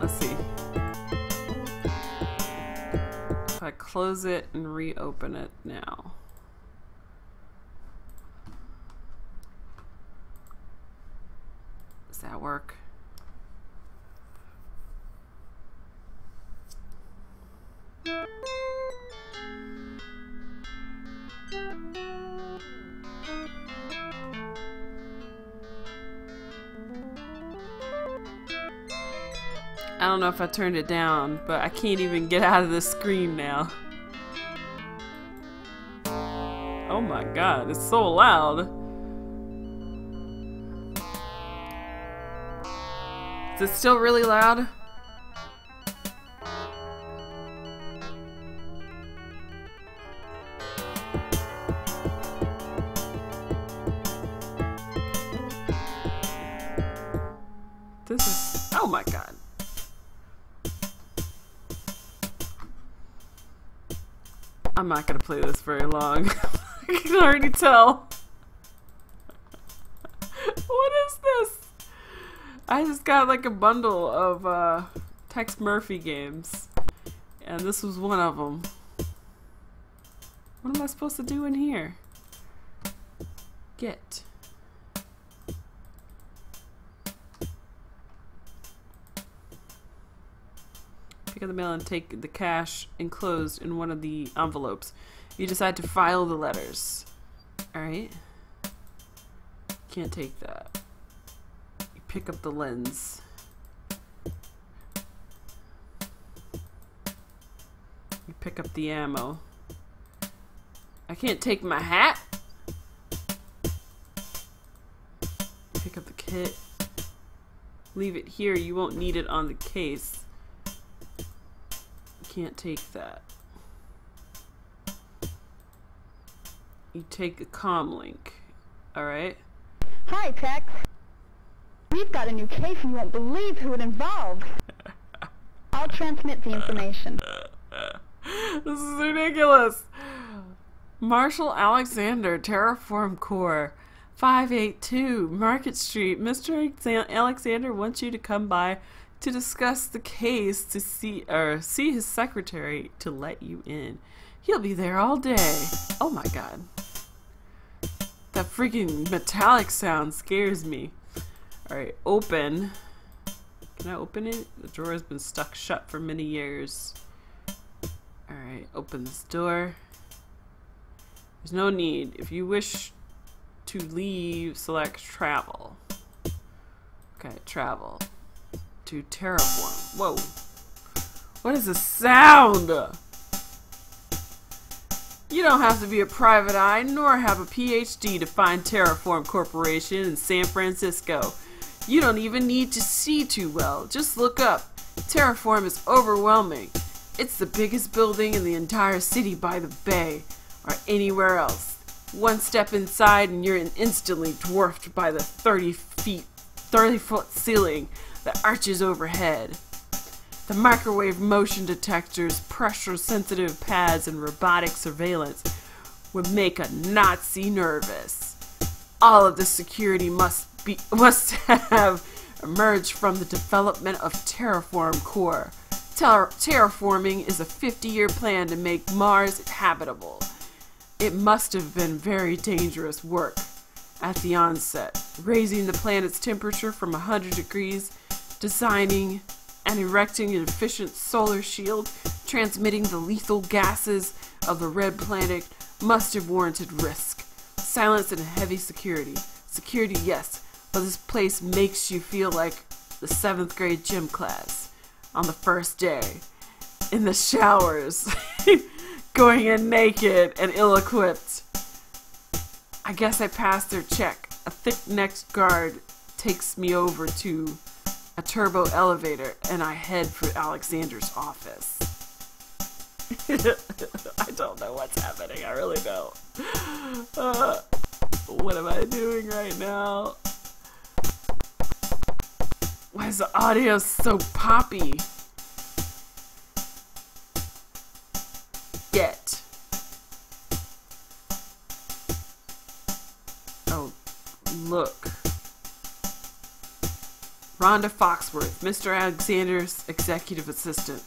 Let's see. If I close it and reopen it now. Does that work? I don't know if I turned it down, but I can't even get out of the screen now. Oh my god, it's so loud. Is it still really loud? This is... oh my god. I'm not gonna play this very long. I can already tell. What is this? I just got like a bundle of Tex Murphy games. And this was one of them. What am I supposed to do in here? Get. Pick up the mail and take the cash enclosed in one of the envelopes. You decide to file the letters. Alright. Can't take that. You pick up the lens. You pick up the ammo. I can't take my hat. Pick up the kit. Leave it here. You won't need it on the case. Can't take that. You take a comm link. Alright? Hi, Tex. We've got a new case and you won't believe who it involves. I'll transmit the information. This is ridiculous. Marshall Alexander, Terraform Corps, 582 Market Street. Mr. Alexander wants you to come by to discuss the case, to see his secretary to let you in. He'll be there all day. Oh my god. That freaking metallic sound scares me. Alright, open. Can I open it? The drawer has been stuck shut for many years. Alright, open this door. There's no need. If you wish to leave, select travel. Okay, travel. To terraform. Whoa. What is the sound? You don't have to be a private eye nor have a PhD to find Terraform Corporation in San Francisco. You don't even need to see too well. Just look up. Terraform is overwhelming. It's the biggest building in the entire city by the bay or anywhere else. One step inside and you're instantly dwarfed by the 30-foot ceiling that arches overhead. The microwave motion detectors, pressure-sensitive pads, and robotic surveillance would make a Nazi nervous. All of this security must have emerged from the development of Terraform Corps. Terraforming is a 50-year plan to make Mars habitable. It must have been very dangerous work at the onset, raising the planet's temperature from 100 degrees, designing and erecting an efficient solar shield, transmitting the lethal gases of the red planet must have warranted risk. Silence and heavy security. Security, yes, but this place makes you feel like the 7th grade gym class on the first day. In the showers. Going in naked and ill-equipped. I guess I passed their check. A thick-necked guard takes me over to a turbo elevator, and I head for Alexander's office. I don't know what's happening. I really don't. What am I doing right now? Why is the audio so poppy? Get. Oh, look. Rhonda Foxworth, Mr. Alexander's executive assistant,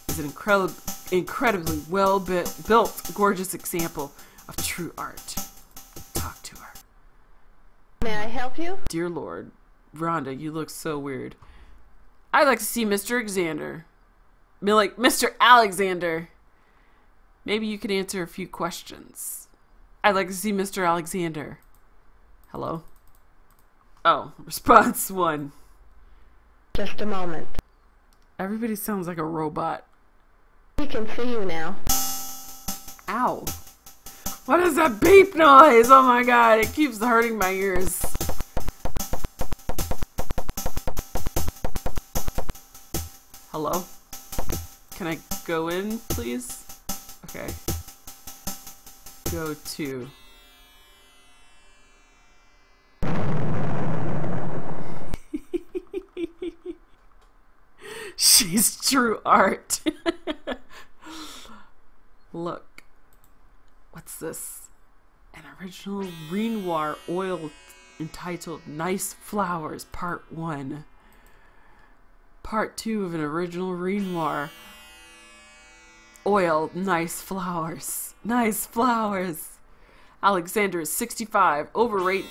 is an incredibly well-built, gorgeous example of true art. Talk to her. May I help you? Dear Lord, Rhonda, you look so weird. I'd like to see Mr. Alexander. Like, Mr. Alexander. Maybe you could answer a few questions. I'd like to see Mr. Alexander. Hello? Oh, response 1. Just a moment. Everybody sounds like a robot. We can see you now. Ow. What is that beep noise? Oh my god, it keeps hurting my ears. Hello? Can I go in, please? Okay. Go to. She's true art. Look. What's this? An original Renoir oil entitled Nice Flowers Part 1. Part 2 of an original Renoir oil Nice Flowers. Nice Flowers. Alexander is 65, overweight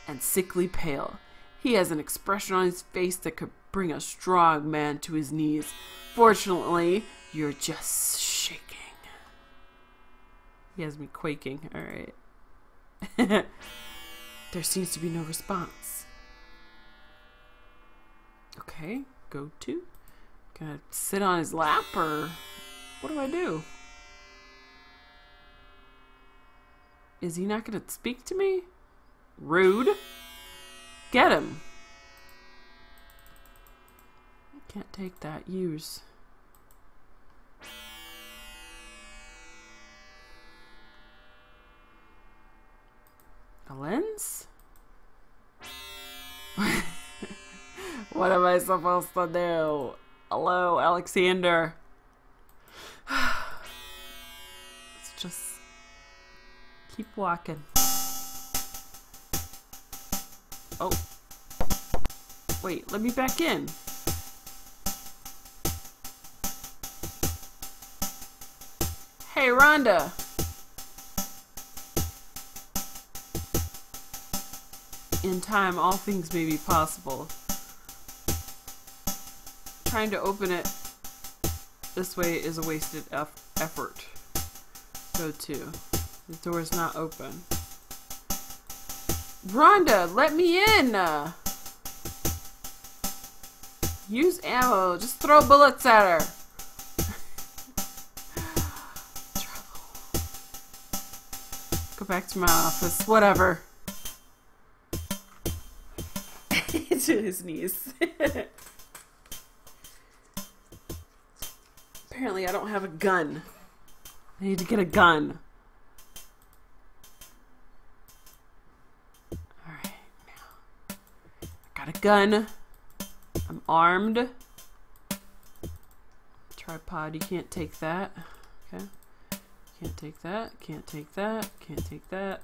and sickly pale. He has an expression on his face that could bring a strong man to his knees. Fortunately, you're just shaking. He has me quaking. Alright. There seems to be no response. Okay, go to. Gonna sit on his lap, or what do I do? Is he not gonna speak to me? Rude. Get him. Can't take that. Use. A lens? What am I supposed to do? Hello, Alexander. Let's just keep walking. Oh. Wait, let me back in. Hey, Rhonda. In time, all things may be possible. Trying to open it this way is a wasted effort. Go to. The door's not open. Rhonda, let me in! Use ammo. Just throw bullets at her. Go back to my office. Whatever. To his knees. Apparently I don't have a gun. I need to get a gun. Alright, now. I got a gun. I'm armed. Tripod, you can't take that. Okay. Can't take that. Can't take that. Can't take that.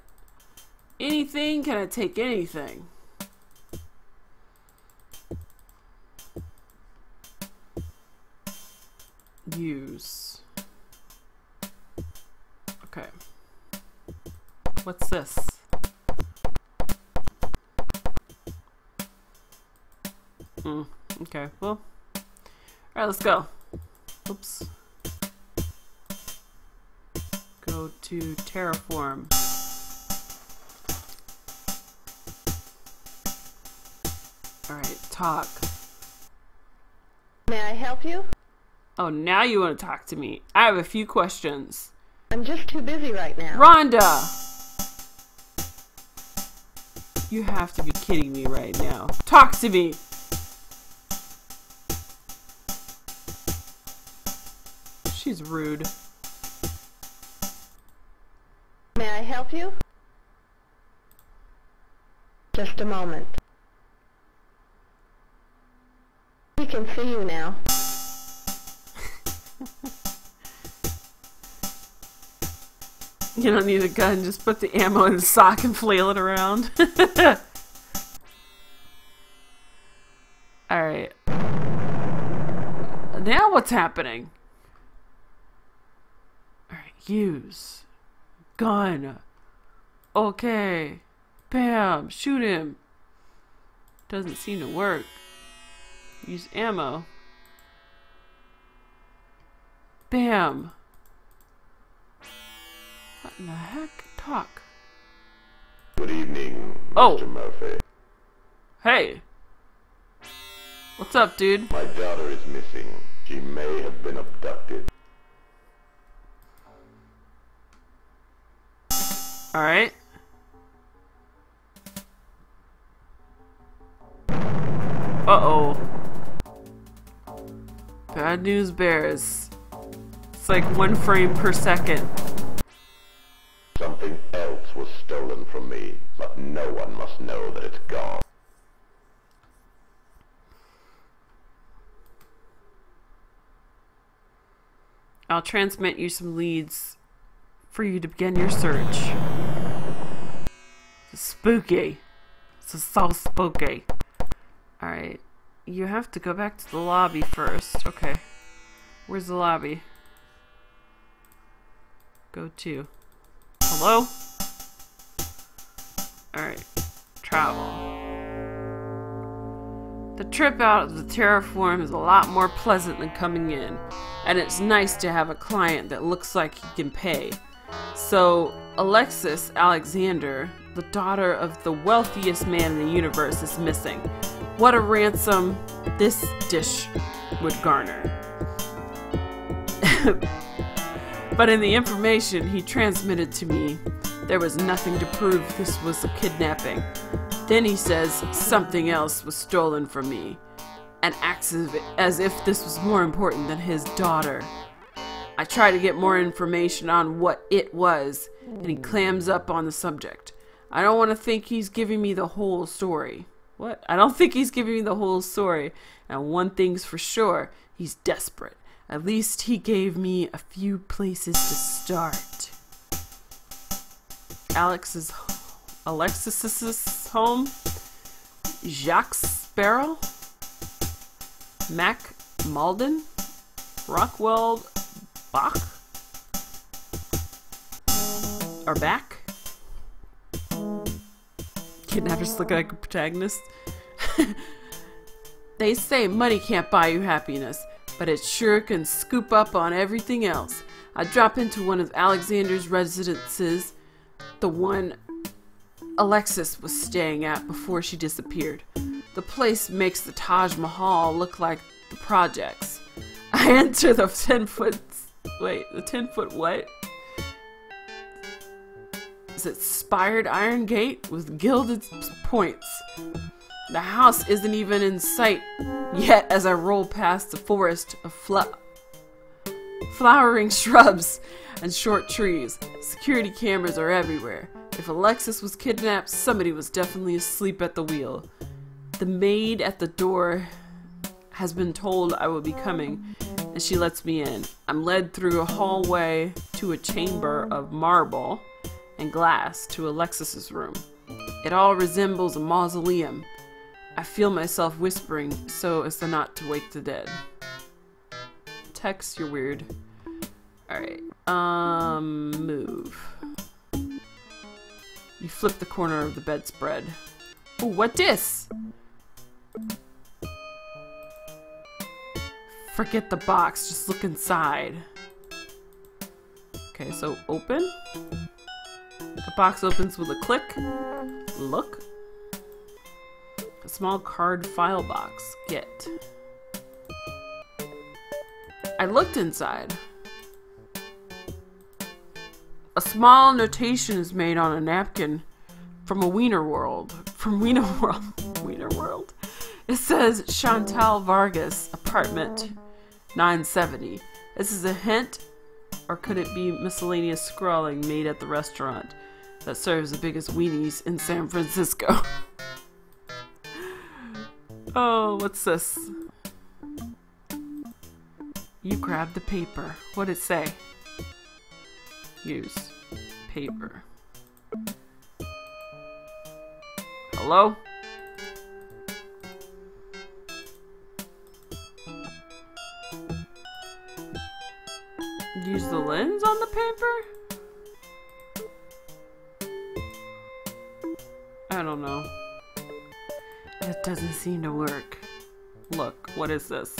Anything? Can I take anything? Use. Okay. What's this? Okay, well. Alright, let's go. Oops. Go to terraform. Alright, talk. May I help you? Oh, now you want to talk to me. I have a few questions. I'm just too busy right now. Rhonda! You have to be kidding me right now. Talk to me! She's rude. May I help you? Just a moment. We can see you now. You don't need a gun, just put the ammo in the sock and flail it around. Alright. Now what's happening? Alright, use. Gun. Okay. Bam. Shoot him. Doesn't seem to work. Use ammo. Bam. What in the heck? Talk. Good evening, Oh. Mr. Murphy. Hey. What's up, dude? My daughter is missing. She may have been abducted. Alright. Uh-oh. Bad news bears. It's like 1 frame per second. Something else was stolen from me, but no one must know that it's gone. I'll transmit you some leads for you to begin your search. It's spooky. It's so spooky. Alright. You have to go back to the lobby first. Okay. Where's the lobby? Go to. Hello? Alright. Travel. The trip out of the terraform is a lot more pleasant than coming in. And it's nice to have a client that looks like he can pay. So, Alexis Alexander, the daughter of the wealthiest man in the universe, is missing. What a ransom this dish would garner. But in the information he transmitted to me, there was nothing to prove this was a kidnapping. Then he says something else was stolen from me, and acts as if this was more important than his daughter. I try to get more information on what it was, and he clams up on the subject. I don't want to think he's giving me the whole story. What? I don't think he's giving me the whole story. And one thing's for sure, he's desperate. At least he gave me a few places to start. Alexis's home? Jacques Sparrow? Mac Malden? Rockwell Bach? Or back? Kidnappers look like a protagonist. They say money can't buy you happiness, but it sure can scoop up on everything else. I drop into one of Alexander's residences, the one Alexis was staying at before she disappeared. The place makes the Taj Mahal look like the projects. I enter the 10-foot... Wait, the 10-foot what? Is it spired iron gate with gilded points? The house isn't even in sight yet as I roll past the forest of flowering shrubs and short trees. Security cameras are everywhere. If Alexis was kidnapped, somebody was definitely asleep at the wheel. The maid at the door has been told I will be coming, and she lets me in. I'm led through a hallway to a chamber of marble and glass to Alexis's room. It all resembles a mausoleum. I feel myself whispering so as not to wake the dead. Tex, you're weird. Alright, move. You flip the corner of the bedspread. Ooh, what this? Forget the box, just look inside. Okay, so open. The box opens with a click. Look. A small card file box. Get. I looked inside. A small notation is made on a napkin from a Wiener World. From Wiener World. Wiener World. It says Chantal Vargas, apartment 970. This is a hint, or could it be miscellaneous scrawling made at the restaurant that serves the biggest weenies in San Francisco? Oh, what's this? You grab the paper. What'd it say? Use paper. Hello? Use the lens on the paper? I don't know. It doesn't seem to work. Look, what is this?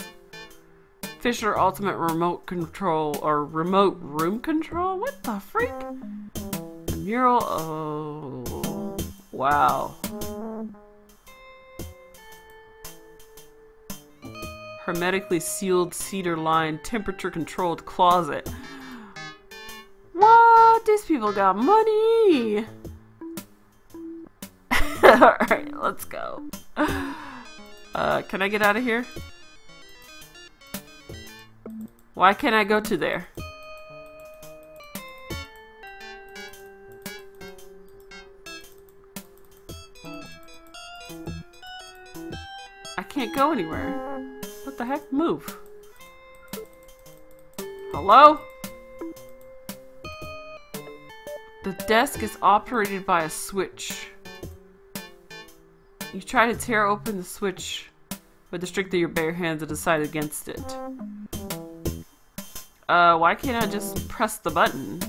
Fisher Ultimate Remote Control, or Remote Room Control? What the freak? The mural, oh, wow. Hermetically sealed, cedar-lined, temperature-controlled closet. What? These people got money! Alright, let's go. Can I get out of here? Why can't I go to there? I can't go anywhere. What the heck? Move. Hello? The desk is operated by a switch. You try to tear open the switch, but the strength of your bare hands will decide against it. Why can't I just press the button?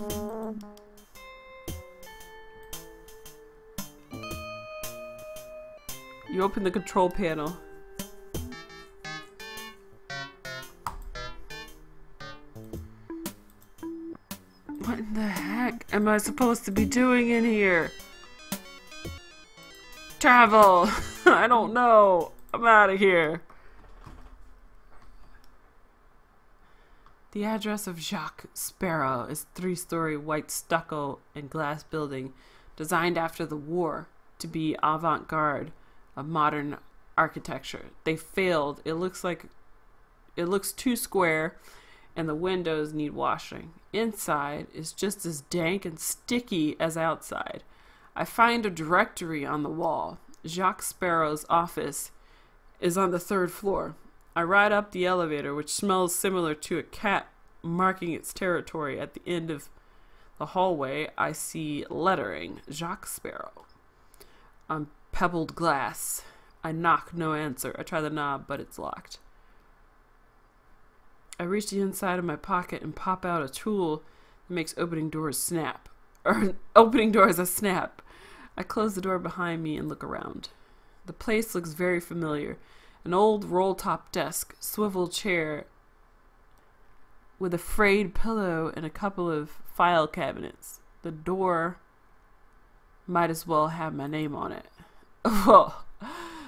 You open the control panel. What in the heck am I supposed to be doing in here? Travel! I don't know. I'm out of here. The address of Jacques Sparrow is a 3-story white stucco and glass building designed after the war to be avant-garde of modern architecture. They failed. It looks too square and the windows need washing. Inside is just as dank and sticky as outside. I find a directory on the wall. Jacques Sparrow's office is on the 3rd floor. I ride up the elevator, which smells similar to a cat marking its territory. At the end of the hallway, I see lettering, Jacques Sparrow, on pebbled glass. I knock, no answer. I try the knob, but it's locked. I reach the inside of my pocket and pop out a tool that makes opening doors snap. Or opening doors a snap. I close the door behind me and look around. The place looks very familiar. An old roll-top desk, swivel chair with a frayed pillow and a couple of file cabinets. The door might as well have my name on it. Well,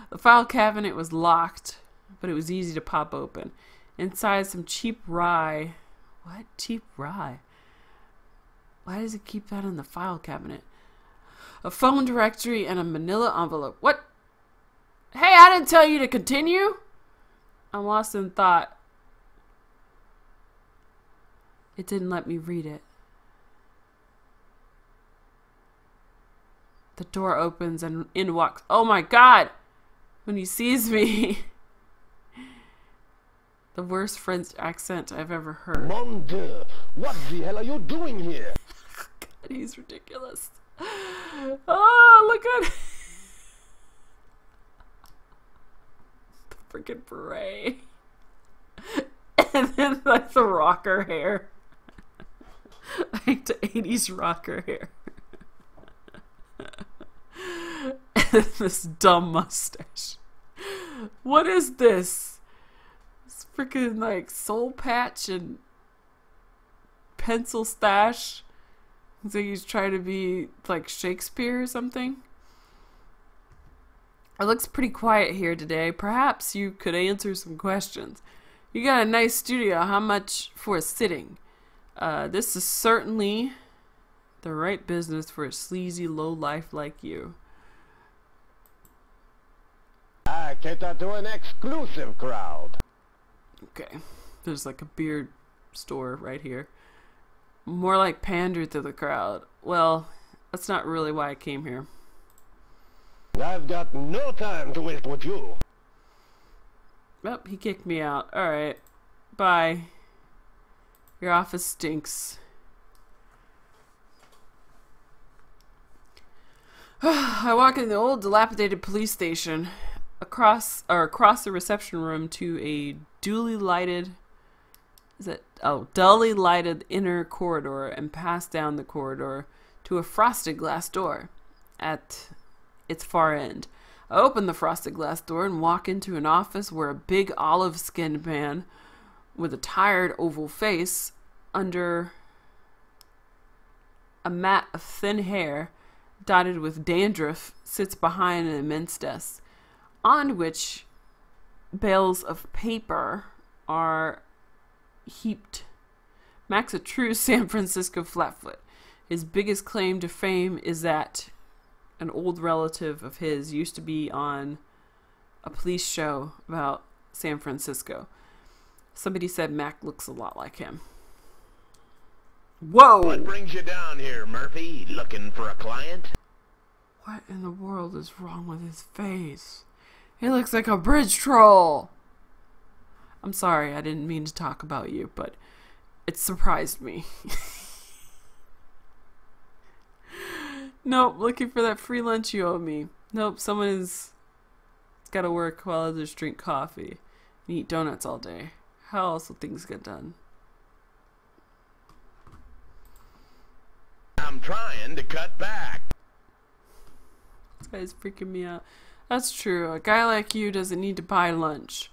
the file cabinet was locked, but it was easy to pop open. Inside, some cheap rye. What? Cheap rye? Why does it keep that in the file cabinet? A phone directory and a manila envelope. What? Hey, I didn't tell you to continue. I'm lost in thought. It didn't let me read it. The door opens and in walks. Oh my God! When he sees me. The worst French accent I've ever heard. Mon Dieu, what the hell are you doing here? God, he's ridiculous. Oh, look at the freaking beret. And then like the rocker hair. Like the 80s rocker hair. And this dumb mustache. What is this? It's freaking like soul patch and pencil stash. So he's trying to be like Shakespeare or something. It looks pretty quiet here today. Perhaps you could answer some questions. You got a nice studio. How much for a sitting? This is certainly the right business for a sleazy lowlife like you. I cater to an exclusive crowd. Okay. There's like a beard store right here. More like pander to the crowd. Well, that's not really why I came here. I've got no time to waste with you. Oh, he kicked me out. Alright. Bye. Your office stinks. I walk in the old dilapidated police station across the reception room to a dully lighted inner corridor and pass down the corridor to a frosted glass door at its far end. I open the frosted glass door and walk into an office where a big olive-skinned man with a tired oval face under a mat of thin hair dotted with dandruff sits behind an immense desk on which bales of paper are heaped. Mac's a true San Francisco flatfoot. His biggest claim to fame is that an old relative of his used to be on a police show about San Francisco. Somebody said Mac looks a lot like him. Whoa! What brings you down here, Murphy? Looking for a client? What in the world is wrong with his face? He looks like a bridge troll. I'm sorry, I didn't mean to talk about you, but it surprised me. Nope, looking for that free lunch you owe me. Nope, someone is got to work while others drink coffee and eat donuts all day. How else will things get done? I'm trying to cut back. This guy's freaking me out. That's true. A guy like you doesn't need to buy lunch.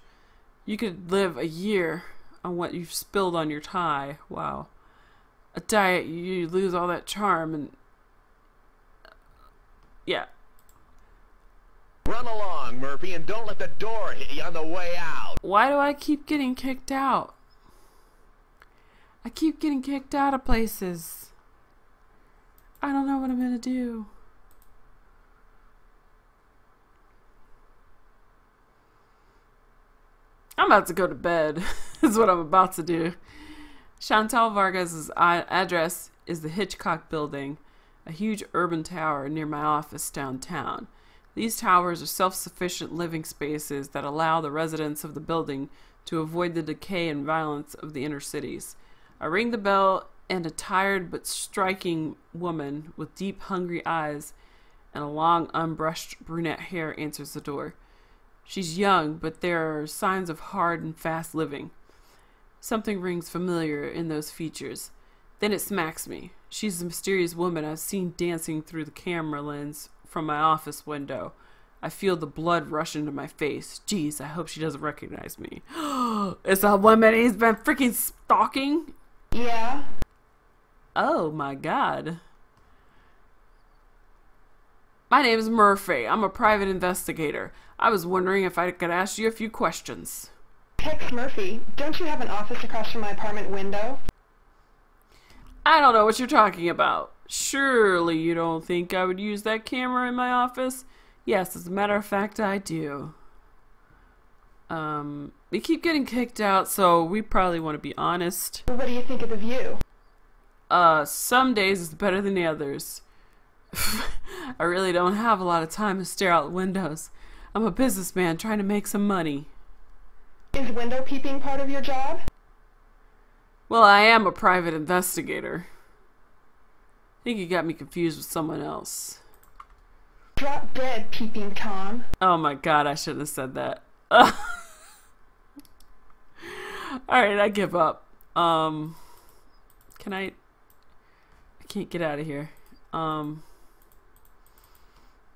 You could live a year on what you've spilled on your tie. Wow. A diet, you lose all that charm and... yeah. Run along, Murphy, and don't let the door hit you on the way out. Why do I keep getting kicked out? I keep getting kicked out of places. I don't know what I'm gonna do. I'm about to go to bed. Is what I'm about to do. Chantal Vargas's address is the Hitchcock Building, a huge urban tower near my office downtown. These towers are self-sufficient living spaces that allow the residents of the building to avoid the decay and violence of the inner cities. I ring the bell, and a tired but striking woman with deep, hungry eyes and a long, unbrushed brunette hair answers the door. She's young, but there are signs of hard and fast living. Something rings familiar in those features. Then it smacks me. She's the mysterious woman I've seen dancing through the camera lens from my office window. I feel the blood rush into my face. Jeez, I hope she doesn't recognize me. It's a woman he's been freaking stalking? Yeah. Oh my god. My name is Murphy. I'm a private investigator. I was wondering if I could ask you a few questions. Tex Murphy, don't you have an office across from my apartment window? I don't know what you're talking about. Surely you don't think I would use that camera in my office? Yes, as a matter of fact, I do. We keep getting kicked out, so we probably want to be honest. What do you think of the view? Some days it's better than the others. I really don't have a lot of time to stare out windows. I'm a businessman trying to make some money. Is window peeping part of your job? Well, I am a private investigator. I think you got me confused with someone else. Drop dead, peeping Tom. Oh my god, I shouldn't have said that. Alright, I give up. Can I can't get out of here. I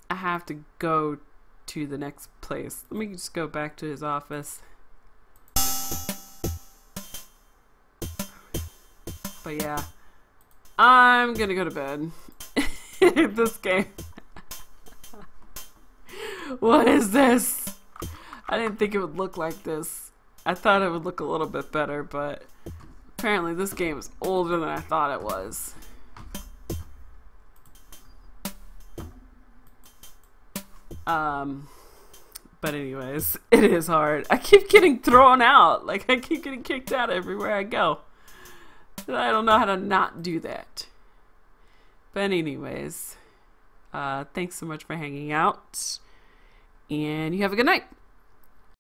have to go to the next place. Let me just go back to his office. But yeah, I'm gonna go to bed. This game. What is this? I didn't think it would look like this. I thought it would look a little bit better, but apparently this game is older than I thought it was. But anyways, it is hard. I keep getting thrown out. Like, I keep getting kicked out everywhere I go. I don't know how to not do that. But anyways, thanks so much for hanging out. And you have a good night.